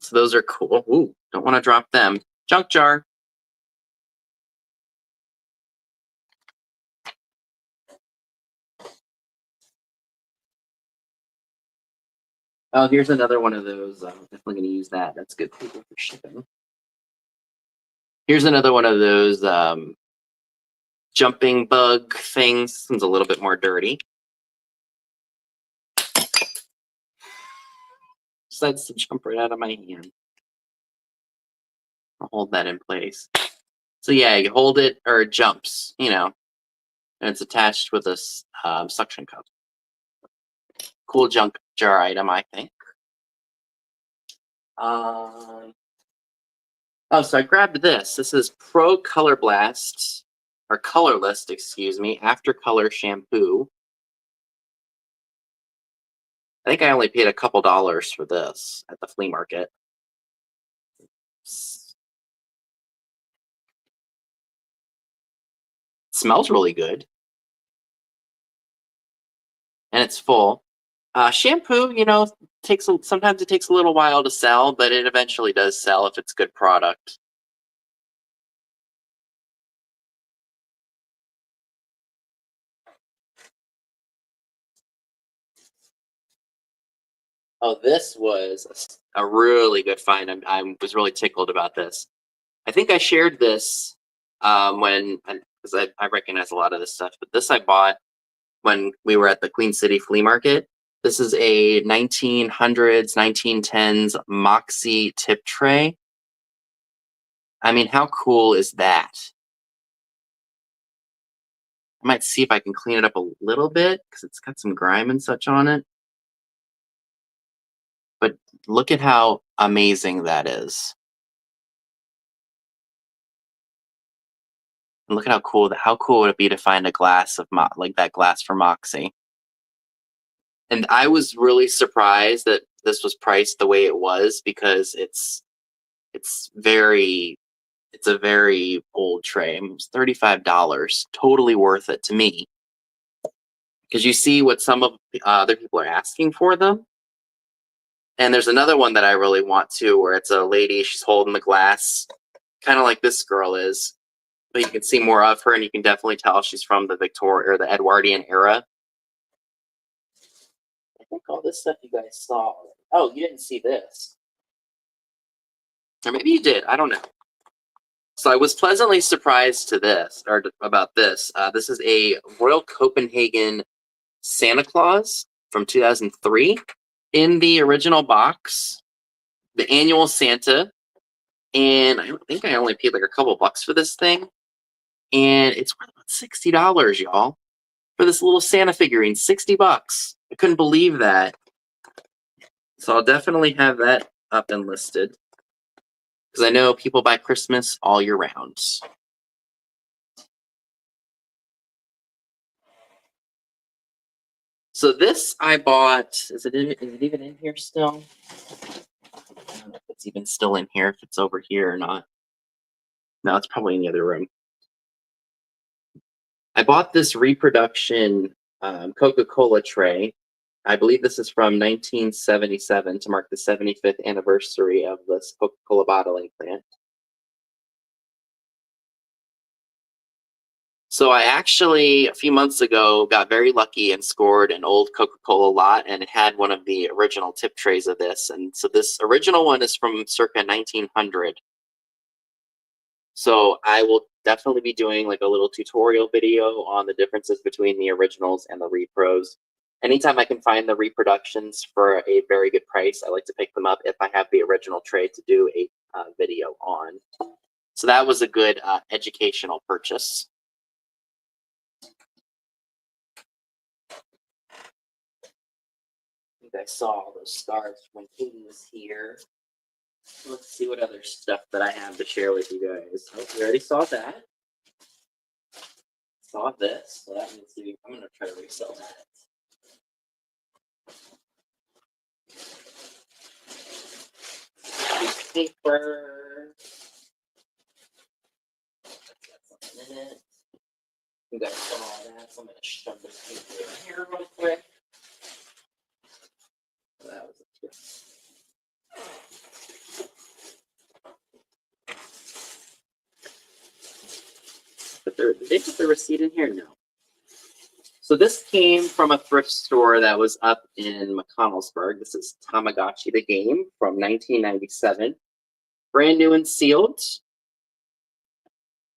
A: So those are cool. Ooh, don't want to drop them. Junk jar. Oh, here's another one of those. I'm definitely going to use that. That's good for shipping. Here's another one of those jumping bug things. This one's a little bit more dirty. Decides to jump right out of my hand. I'll hold that in place. So yeah, you hold it or it jumps, and it's attached with a suction cup. Cool junk jar item, I think. Oh, so I grabbed this. This is Pro Color Blast, or Colorless, excuse me, After Color Shampoo. I think I only paid a couple dollars for this at the flea market. It smells really good. And it's full. Shampoo, sometimes it takes a little while to sell, but it eventually does sell if it's good product. Oh, this was a really good find. I was really tickled about this. I think I shared this because I recognize a lot of this stuff, but this I bought when we were at the Queen City Flea Market. This is a 1900s, 1910s Moxie tip tray. I mean, how cool is that? I might see if I can clean it up a little bit because it's got some grime and such on it. But look at how amazing that is. And look at how cool would it be to find a glass of like that glass for Moxie. And I was really surprised that this was priced the way it was because it's a very old tray. It's $35. Totally worth it to me. Because you see what some of other people are asking for them. And there's another one that I really want to, where it's a lady, she's holding the glass, kind of like this girl is. But you can see more of her, and you can definitely tell she's from the Victorian or the Edwardian era. I think all this stuff you guys saw. Oh, you didn't see this. Or maybe you did. I don't know. So I was pleasantly surprised about this. This is a Royal Copenhagen Santa Claus from 2003 in the original box, the annual Santa. And I think I only paid like a couple bucks for this thing. And it's worth about $60, y'all, for this little Santa figurine. $60. I couldn't believe that. So I'll definitely have that up and listed, because I know people buy Christmas all year round. So this I bought. Is it even in here still? I don't know if it's even still in here, if it's over here or not. No, it's probably in the other room. I bought this reproduction CocaCola tray. I believe this is from 1977 to mark the 75th anniversary of this Coca-Cola bottling plant. So I actually, a few months ago, got very lucky and scored an old Coca-Cola lot, and it had one of the original tip trays of this. And so this original one is from circa 1900. So I will definitely be doing like a little tutorial video on the differences between the originals and the repros. Anytime I can find the reproductions for a very good price, I like to pick them up if I have the original tray to do a video on. So that was a good educational purchase. I think I saw all those stars when Katie was here. Let's see what other stuff that I have to share with you guys. Oh, we already saw that. Saw this. So that means I'm going to try to resell that. Paper. Got something in it. You guys saw that, so I'm going to shove this paper in here real quick. So that was a tip. But did they put the receipt in here? No. So this came from a thrift store that was up in McConnellsburg. This is Tamagotchi the game from 1997. Brand new and sealed.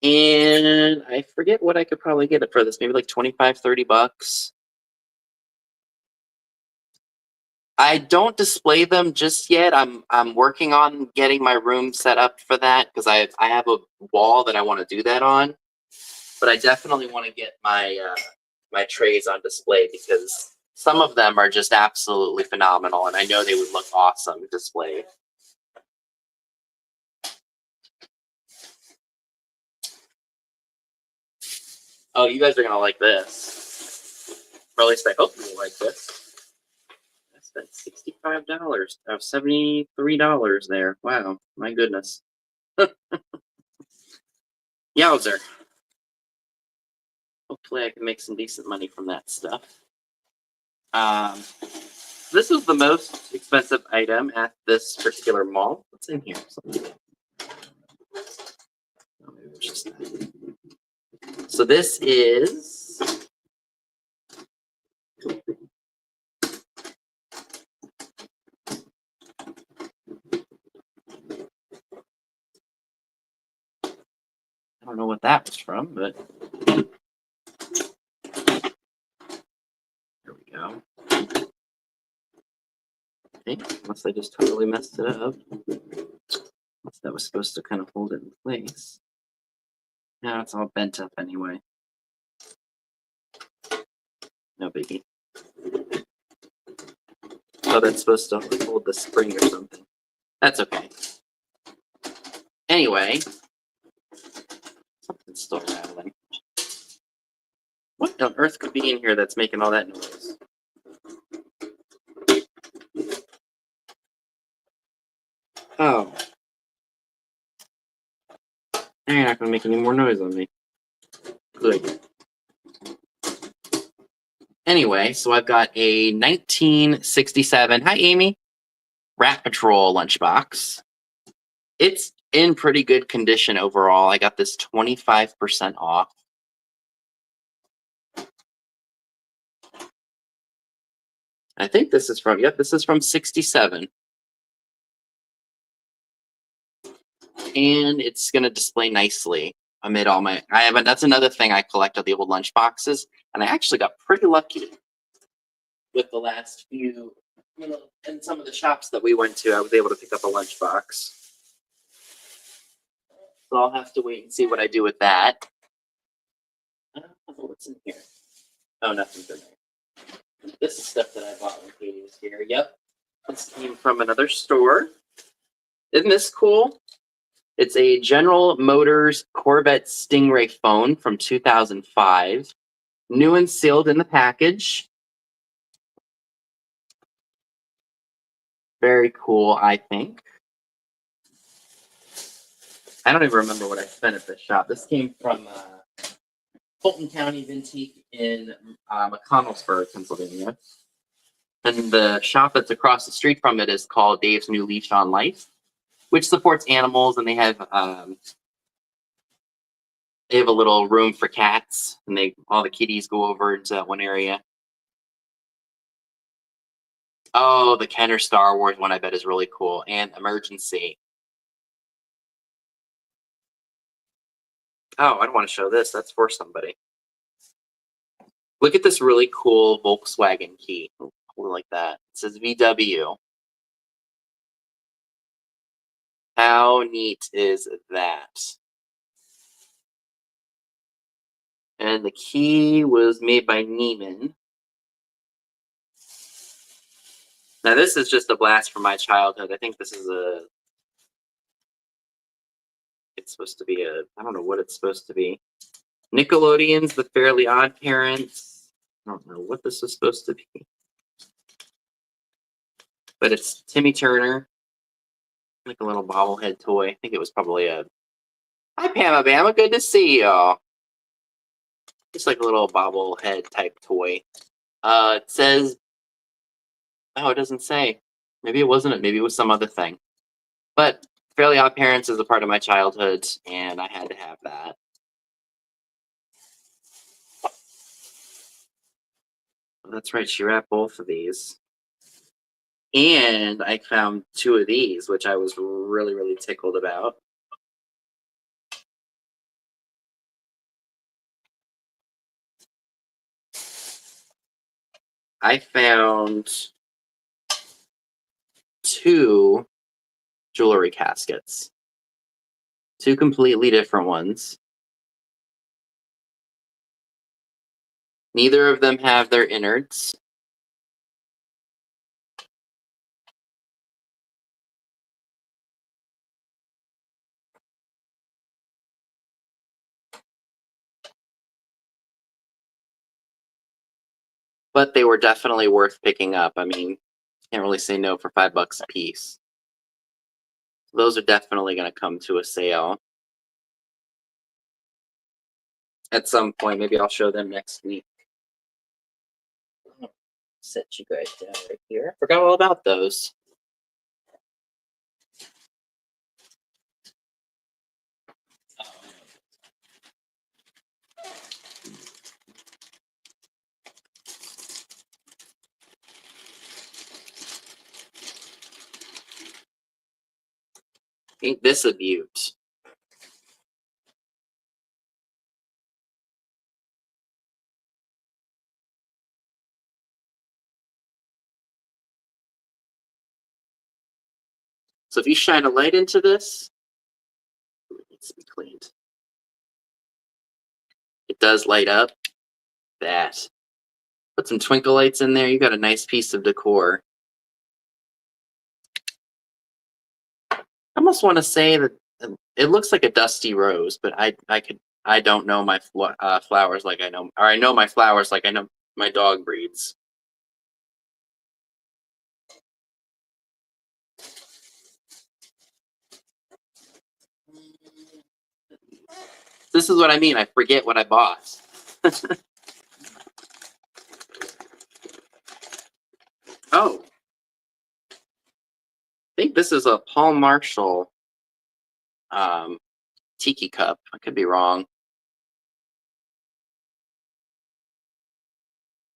A: And I forget what I could probably get it for this. Maybe like 25, 30 bucks. I don't display them just yet. I'm working on getting my room set up for that, because I have a wall that I want to do that on. But I definitely want to get my my trays on display, because some of them are just absolutely phenomenal, and I know they would look awesome displayed. Oh, you guys are gonna like this. Or at least I hope you will like this. I spent $65. $73 there. Wow, my goodness. Yowzer. Hopefully I can make some decent money from that stuff. This is the most expensive item at this particular mall. What's in here? Oh, maybe it's just that. So this is I don't know what that was from, but here we go. Okay, unless I just totally messed it up. Unless that was supposed to kind of hold it in place. Now it's all bent up anyway. No biggie. Oh, that's supposed to hold the spring or something. That's okay. Anyway, something's still rattling. What on earth could be in here that's making all that noise? Oh. Now you're not going to make any more noise on me. Good. Anyway, so I've got a 1967, hi Amy, Rat Patrol lunchbox. It's in pretty good condition overall. I got this 25% off. I think this is from, yep, this is from 67. and it's going to display nicely amid all my. That's another thing I collect of the old lunch boxes, and I actually got pretty lucky with the last few. In some of the shops that we went to, I was able to pick up a lunch box. So I'll have to wait and see what I do with that. What's in here? Oh, nothing's in there. This is stuff that I bought when Katie was here. Yep. This came from another store. Isn't this cool? It's a General Motors Corvette Stingray phone from 2005. New and sealed in the package. Very cool, I think. I don't even remember what I spent at this shop. This came from Fulton County Vintique in McConnellsburg, Pennsylvania. And the shop that's across the street from it is called Dave's New Leash on Life, which supports animals, and they have a little room for cats, and all the kitties go over into that one area. Oh, the Kenner Star Wars one I bet is really cool, and Emergency. Oh, I don't want to show this. That's for somebody. Look at this really cool Volkswagen key. Like that. It says VW. How neat is that? And the key was made by Neiman. Now this is just a blast from my childhood. I think this is it's supposed to be I don't know what it's supposed to be. Nickelodeon's The Fairly Odd Parents. I don't know what this was supposed to be. But it's Timmy Turner. Like a little bobblehead toy. I think it was probably Hi, Pamma Bama. Good to see y'all. Just like a little bobblehead type toy. It says... Oh, it doesn't say. Maybe it wasn't it. Maybe it was some other thing. But Fairly Odd Parents is a part of my childhood, and I had to have that. That's right. She wrapped both of these. And I found 2 of these, which I was really, really tickled about. I found 2 jewelry caskets. 2 completely different ones. Neither of them have their innards. But they were definitely worth picking up. I mean, can't really say no for $5 a piece. Those are definitely going to come to a sale at some point. Maybe I'll show them next week. Set you guys down right here. I forgot all about those. Ain't this a beaut? So if you shine a light into this, it needs to be cleaned. It does light up. That. Put some twinkle lights in there. You got a nice piece of decor. I almost want to say that it looks like a dusty rose, but I don't know my flowers like I know, or I know my flowers like I know my dog breeds. This is what I mean. I forget what I bought. Oh. I think this is a Paul Marshall tiki cup. I could be wrong.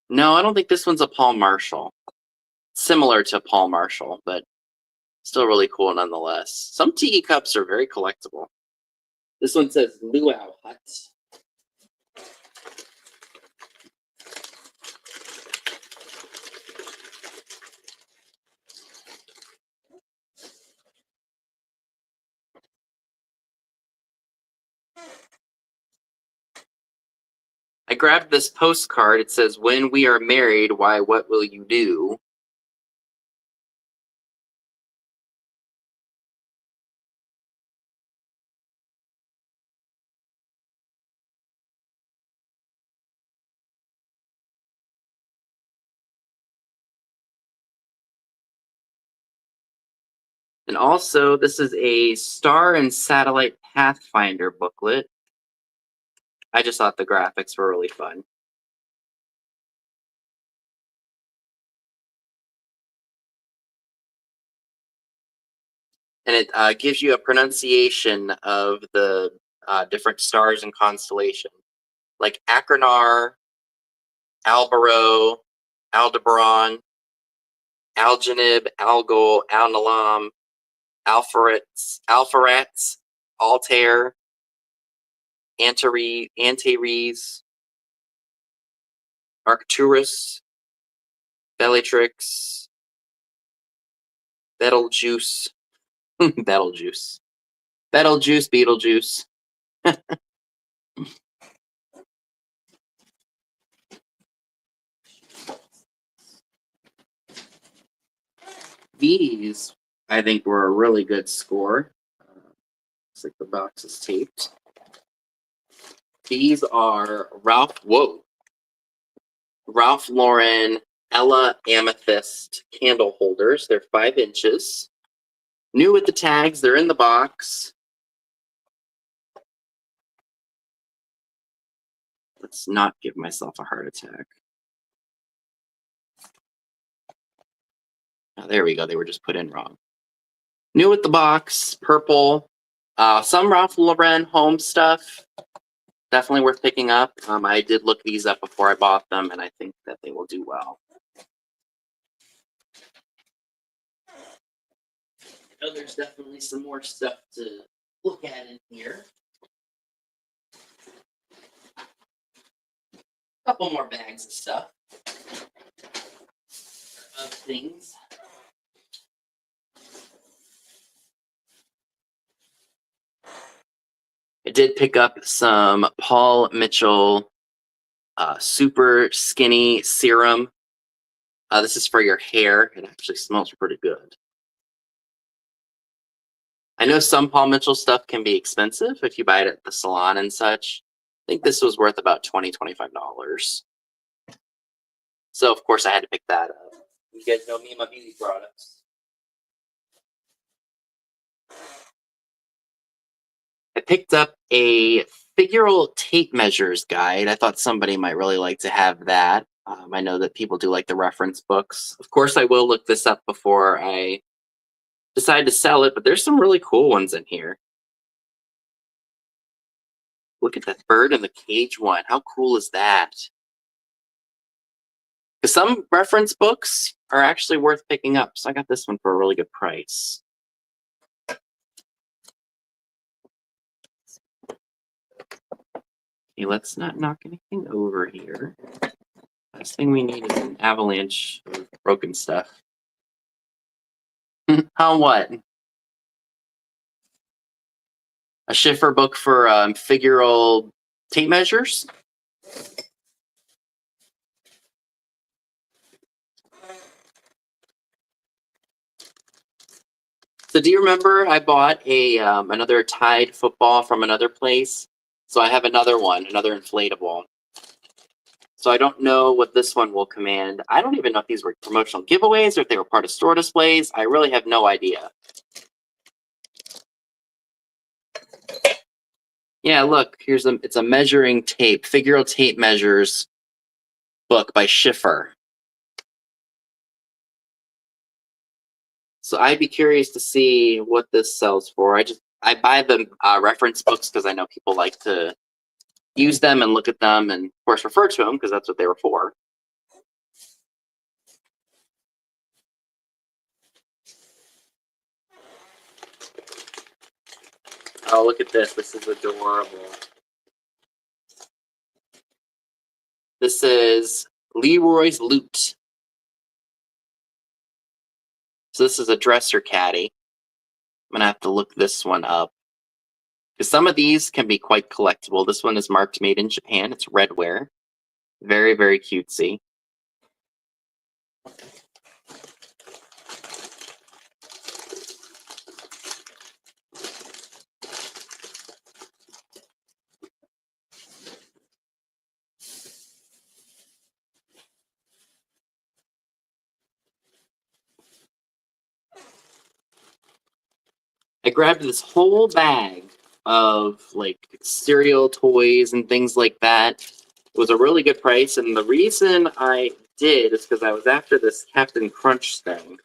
A: No, I don't think this one's a Paul Marshall. Similar to Paul Marshall, but Still really cool nonetheless. Some tiki cups are very collectible. This one says Luau Hut. I grabbed this postcard. It says, "When we are married, why, what will you do?" And also, this is a Star and Satellite Pathfinder booklet. I just thought the graphics were really fun. And it gives you a pronunciation of the different stars and constellation, like Achernar, Albaro, Aldebaran, Algenib, Algol, Alnilam, Alpharets, Altair, Antares, Arcturus, Bellatrix, Betelgeuse, Betelgeuse, Beetlejuice. These, I think, were a really good score. Looks like the box is taped. These are Ralph Lauren Ella Amethyst candle holders. They're 5 inches. New with the tags. They're in the box. Let's not give myself a heart attack. Oh, there we go. They were just put in wrong. New with the box. Purple. Some Ralph Lauren home stuff. Definitely worth picking up. I did look these up before I bought them, and I think that they will do well. I know there's definitely some more stuff to look at in here. A couple more bags of stuff. Of things. I did pick up some Paul Mitchell super skinny serum. This is for your hair. It actually smells pretty good. I know some Paul Mitchell stuff can be expensive if you buy it at the salon and such. I think this was worth about $20, $25. So, of course, I had to pick that up. You guys know me and my beauty products. I picked up a figural tape measures guide. I thought somebody might really like to have that. I know that people do like the reference books. Of course, I will look this up before I decide to sell it, but there's some really cool ones in here. Look at that bird in the cage one. How cool is that? Because some reference books are actually worth picking up. So I got this one for a really good price. Okay, let's not knock anything over here. Last thing we need is an avalanche of broken stuff. How what? A Schiffer book for figural tape measures? So do you remember I bought a another Tide football from another place? So I have another one, another inflatable. So I don't know what this one will command. I don't even know if these were promotional giveaways or if they were part of store displays. I really have no idea. Yeah, look, it's a measuring tape, figural tape measures book by Schiffer. So I'd be curious to see what this sells for. I buy the reference books because I know people like to use them and look at them and, of course, refer to them because that's what they were for. Oh, look at this. This is adorable. This is Leroy's Loot. So this is a dresser caddy. I'm going to have to look this one up. Because some of these can be quite collectible. This one is marked made in Japan. It's redware. Very, very cutesy. I grabbed this whole bag of like cereal toys and things like that. It was a really good price, and the reason I did is because I was after this Captain Crunch thing.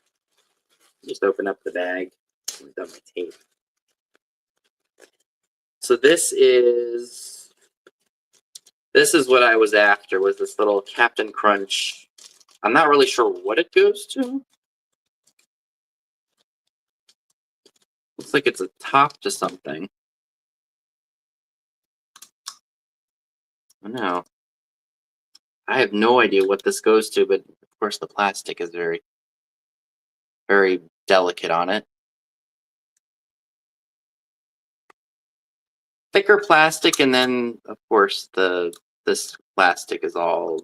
A: Just open up the bag. I've done my tape. So this is what I was after, was this little Captain Crunch. I'm not really sure what it goes to. Looks like it's a top to something. I don't know. I have no idea what this goes to, but of course the plastic is very, very delicate on it. Thicker plastic, and then of course this plastic is all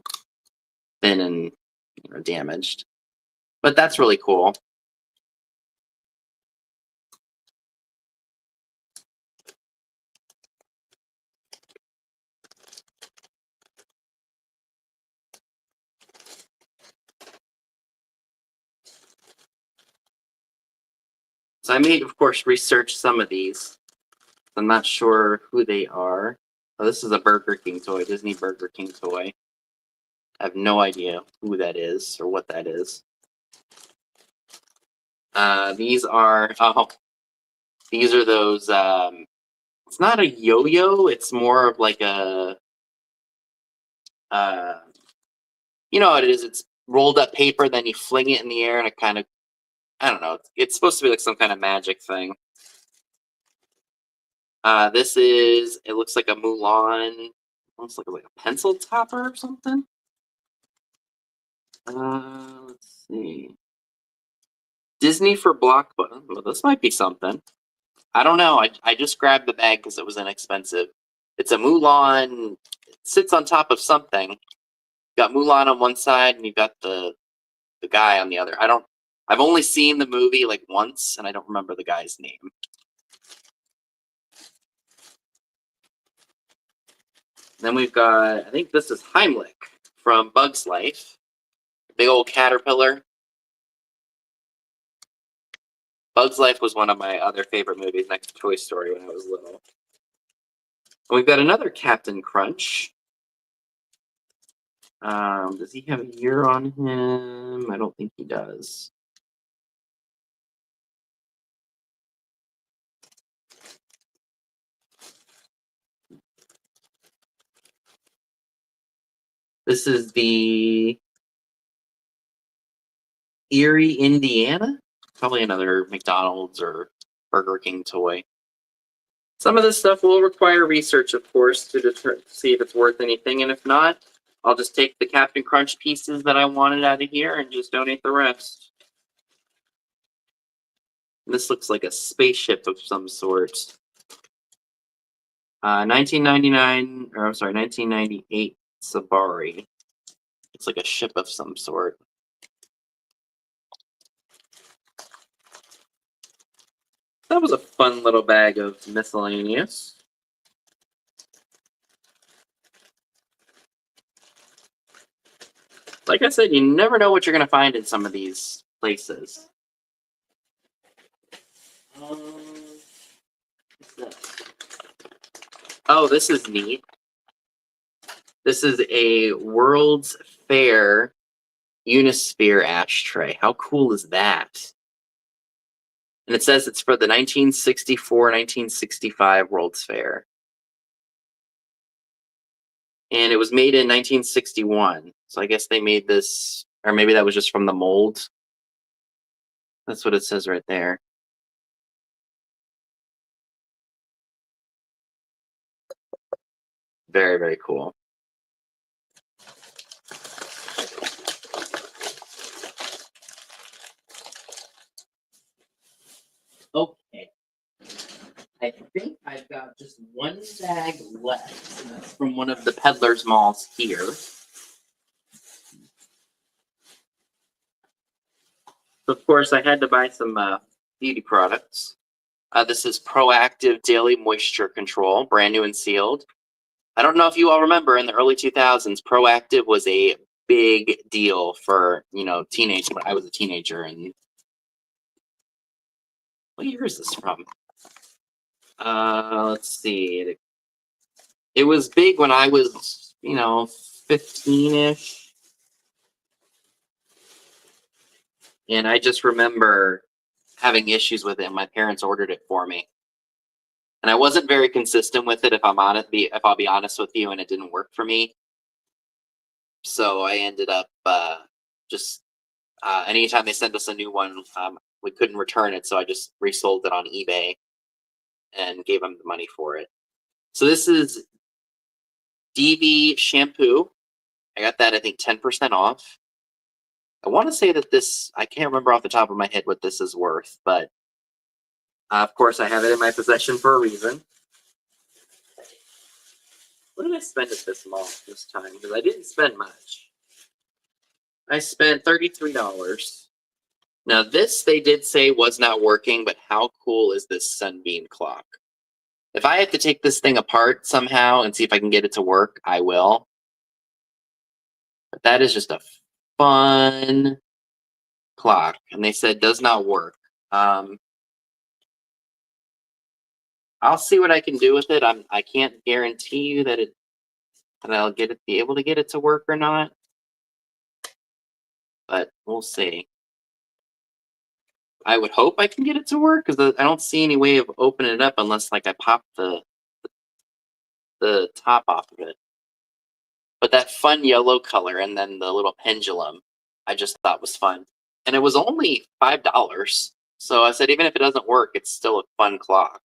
A: thin and damaged. But that's really cool. So I made, of course, research some of these. I'm not sure who they are. Oh, this is a Burger King toy, Disney Burger King toy. I have no idea who that is or what that is. These are those. It's not a yo-yo. It's more of like a. You know what it is? It's rolled up paper. Then you fling it in the air, and it kind of. I don't know. It's supposed to be like some kind of magic thing. This is. It looks like a Mulan. Almost like a pencil topper or something. Let's see. Disney for Blockbuster. Well, this might be something. I don't know. I just grabbed the bag because it was inexpensive. It's a Mulan. It sits on top of something. You got Mulan on one side, and you got the guy on the other. I've only seen the movie like once, and I don't remember the guy's name. Then we've got, I think this is Heimlich from Bug's Life. Big old caterpillar. Bug's Life was one of my other favorite movies next to Toy Story when I was little. And we've got another Captain Crunch. Does he have a year on him? I don't think he does. This is the Erie, Indiana. Probably another McDonald's or Burger King toy. Some of this stuff will require research, of course, to see if it's worth anything, and if not, I'll just take the Captain Crunch pieces that I wanted out of here and just donate the rest. This looks like a spaceship of some sort. 1998 Sabari. It's like a ship of some sort. That was a fun little bag of miscellaneous. Like I said, you never know what you're going to find in some of these places. What's this? Oh, this is neat. This is a World's Fair Unisphere ashtray. How cool is that? And it says it's for the 1964-1965 World's Fair. And it was made in 1961. So I guess they made this, or maybe that was just from the mold. That's what it says right there. Very, very cool. Okay. I think I've got just one bag left, and that's from one of the peddlers malls here. Of course, I had to buy some beauty products. This is Proactive Daily Moisture Control, brand new and sealed. I don't know if you all remember, in the early 2000s, Proactive was a big deal for, teenage, when I was a teenager. And what year is this from? Let's see. It was big when I was, 15-ish. And I just remember having issues with it, and my parents ordered it for me. And I wasn't very consistent with it, if I'll be honest with you, and it didn't work for me. So I ended up just anytime they sent us a new one, we couldn't return it, so I just resold it on eBay and gave them the money for it. So this is DV shampoo. I got that, I think, 10% off. I want to say that this, I can't remember off the top of my head what this is worth, but of course I have it in my possession for a reason. What did I spend at this mall this time? Because I didn't spend much. I spent $33. Now this, they did say was not working, but how cool is this sunbeam clock? If I have to take this thing apart somehow and see if I can get it to work, I will. But that is just a fun clock. And they said does not work. I'll see what I can do with it. I can't guarantee you that I'll be able to get it to work or not. But we'll see. I would hope I can get it to work, because I don't see any way of opening it up unless I pop the top off of it. But that fun yellow color and then the little pendulum, I just thought was fun. And it was only $5. So I said, even if it doesn't work, it's still a fun clock.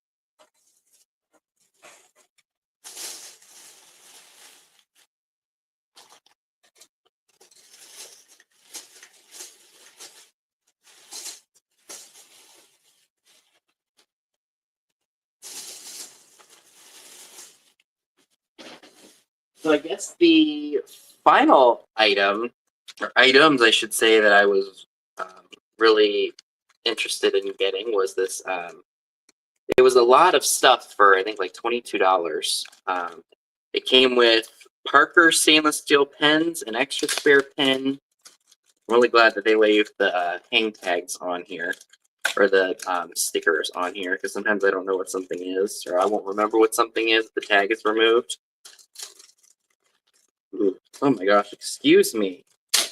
A: So I guess the final item, or items I should say, that I was really interested in getting was this. It was a lot of stuff for, I think, like $22. It came with Parker stainless steel pens, an extra spare pen. I'm really glad that they leave the hang tags on here, or the stickers on here, because sometimes I don't know what something is, or I won't remember what something is if the tag is removed. Ooh. Oh my gosh, excuse me.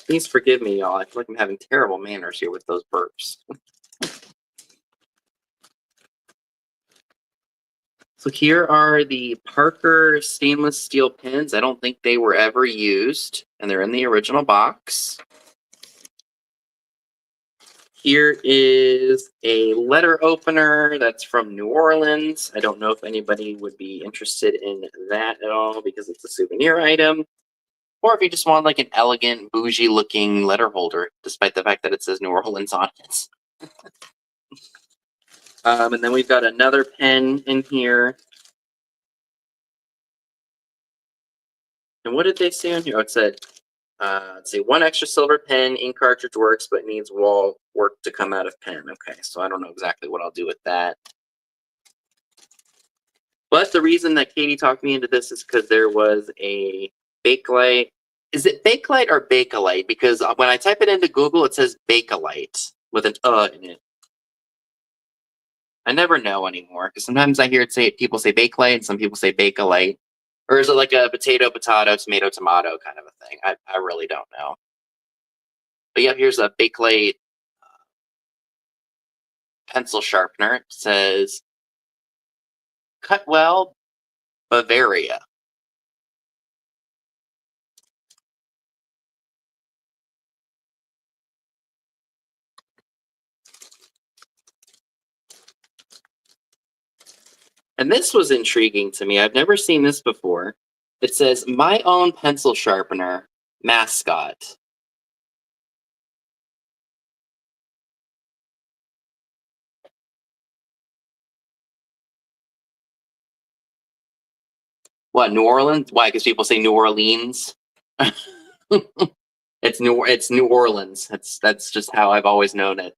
A: Please forgive me, y'all. I feel like I'm having terrible manners here with those burps. So here are the Parker stainless steel pens. I don't think they were ever used, and they're in the original box. Here is a letter opener that's from New Orleans. I don't know if anybody would be interested in that at all, because it's a souvenir item. Or if you just want like an elegant, bougie looking letter holder, despite the fact that it says New Orleans on it. And then we've got another pen in here. And what did they say on here? Oh, it said, let's see, one extra silver pen, ink cartridge works, but needs wall work to come out of pen. Okay, so I don't know exactly what I'll do with that. But the reason that Katie talked me into this is because there was a Bakelite. Is it Bakelite or Bakelite? Because when I type it into Google, it says Bakelite with an in it. I never know anymore, because sometimes I hear people say Bakelite and some people say Bakelite. Or is it like a potato, tomato, tomato kind of a thing? I really don't know. But yeah, here's a Bakelite pencil sharpener. It says Cutwell, Bavaria. And this was intriguing to me. I've never seen this before. It says, my own pencil sharpener, mascot. What, New Orleans? Why? Because people say New Orleans. It's New Orleans. That's just how I've always known it.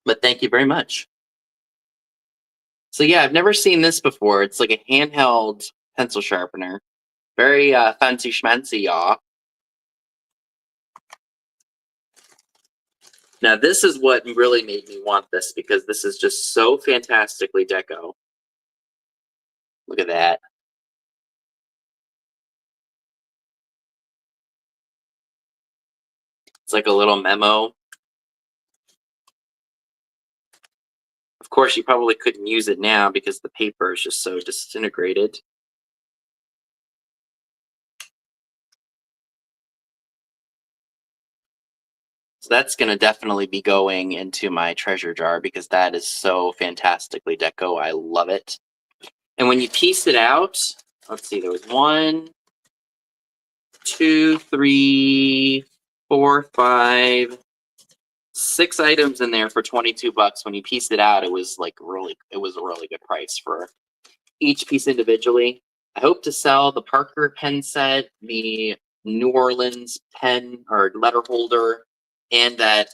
A: But thank you very much. So yeah, I've never seen this before. It's like a handheld pencil sharpener. Very fancy schmancy, y'all. Now this is what really made me want this, because this is just so fantastically deco. Look at that. It's like a little memo. Of course, you probably couldn't use it now because the paper is just so disintegrated. So that's going to definitely be going into my treasure jar because that is so fantastically deco. I love it. And when you piece it out, let's see, there was 1, 2, 3, 4, 5, 6 items in there for $22. When you piece it out, it was a really good price for each piece individually. I hope to sell the Parker pen set, the New Orleans pen or letter holder, and that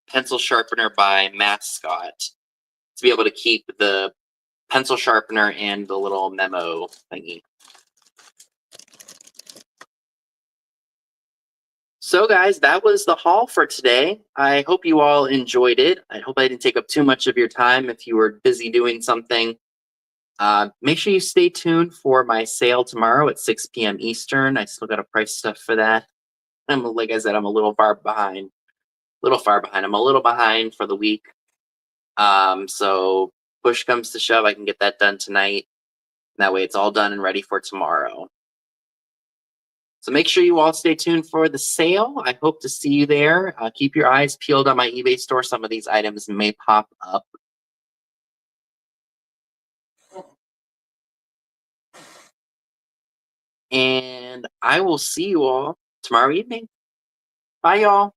A: pencil sharpener by Mascot to be able to keep the pencil sharpener and the little memo thingy. So guys, that was the haul for today. I hope you all enjoyed it. I hope I didn't take up too much of your time if you were busy doing something. Make sure you stay tuned for my sale tomorrow at 6 p.m. Eastern. I still got to price stuff for that. Like I said, I'm a little far behind. I'm a little behind for the week. So push comes to shove, I can get that done tonight. That way it's all done and ready for tomorrow. So make sure you all stay tuned for the sale. I hope to see you there. Keep your eyes peeled on my eBay store. Some of these items may pop up. And I will see you all tomorrow evening. Bye, y'all.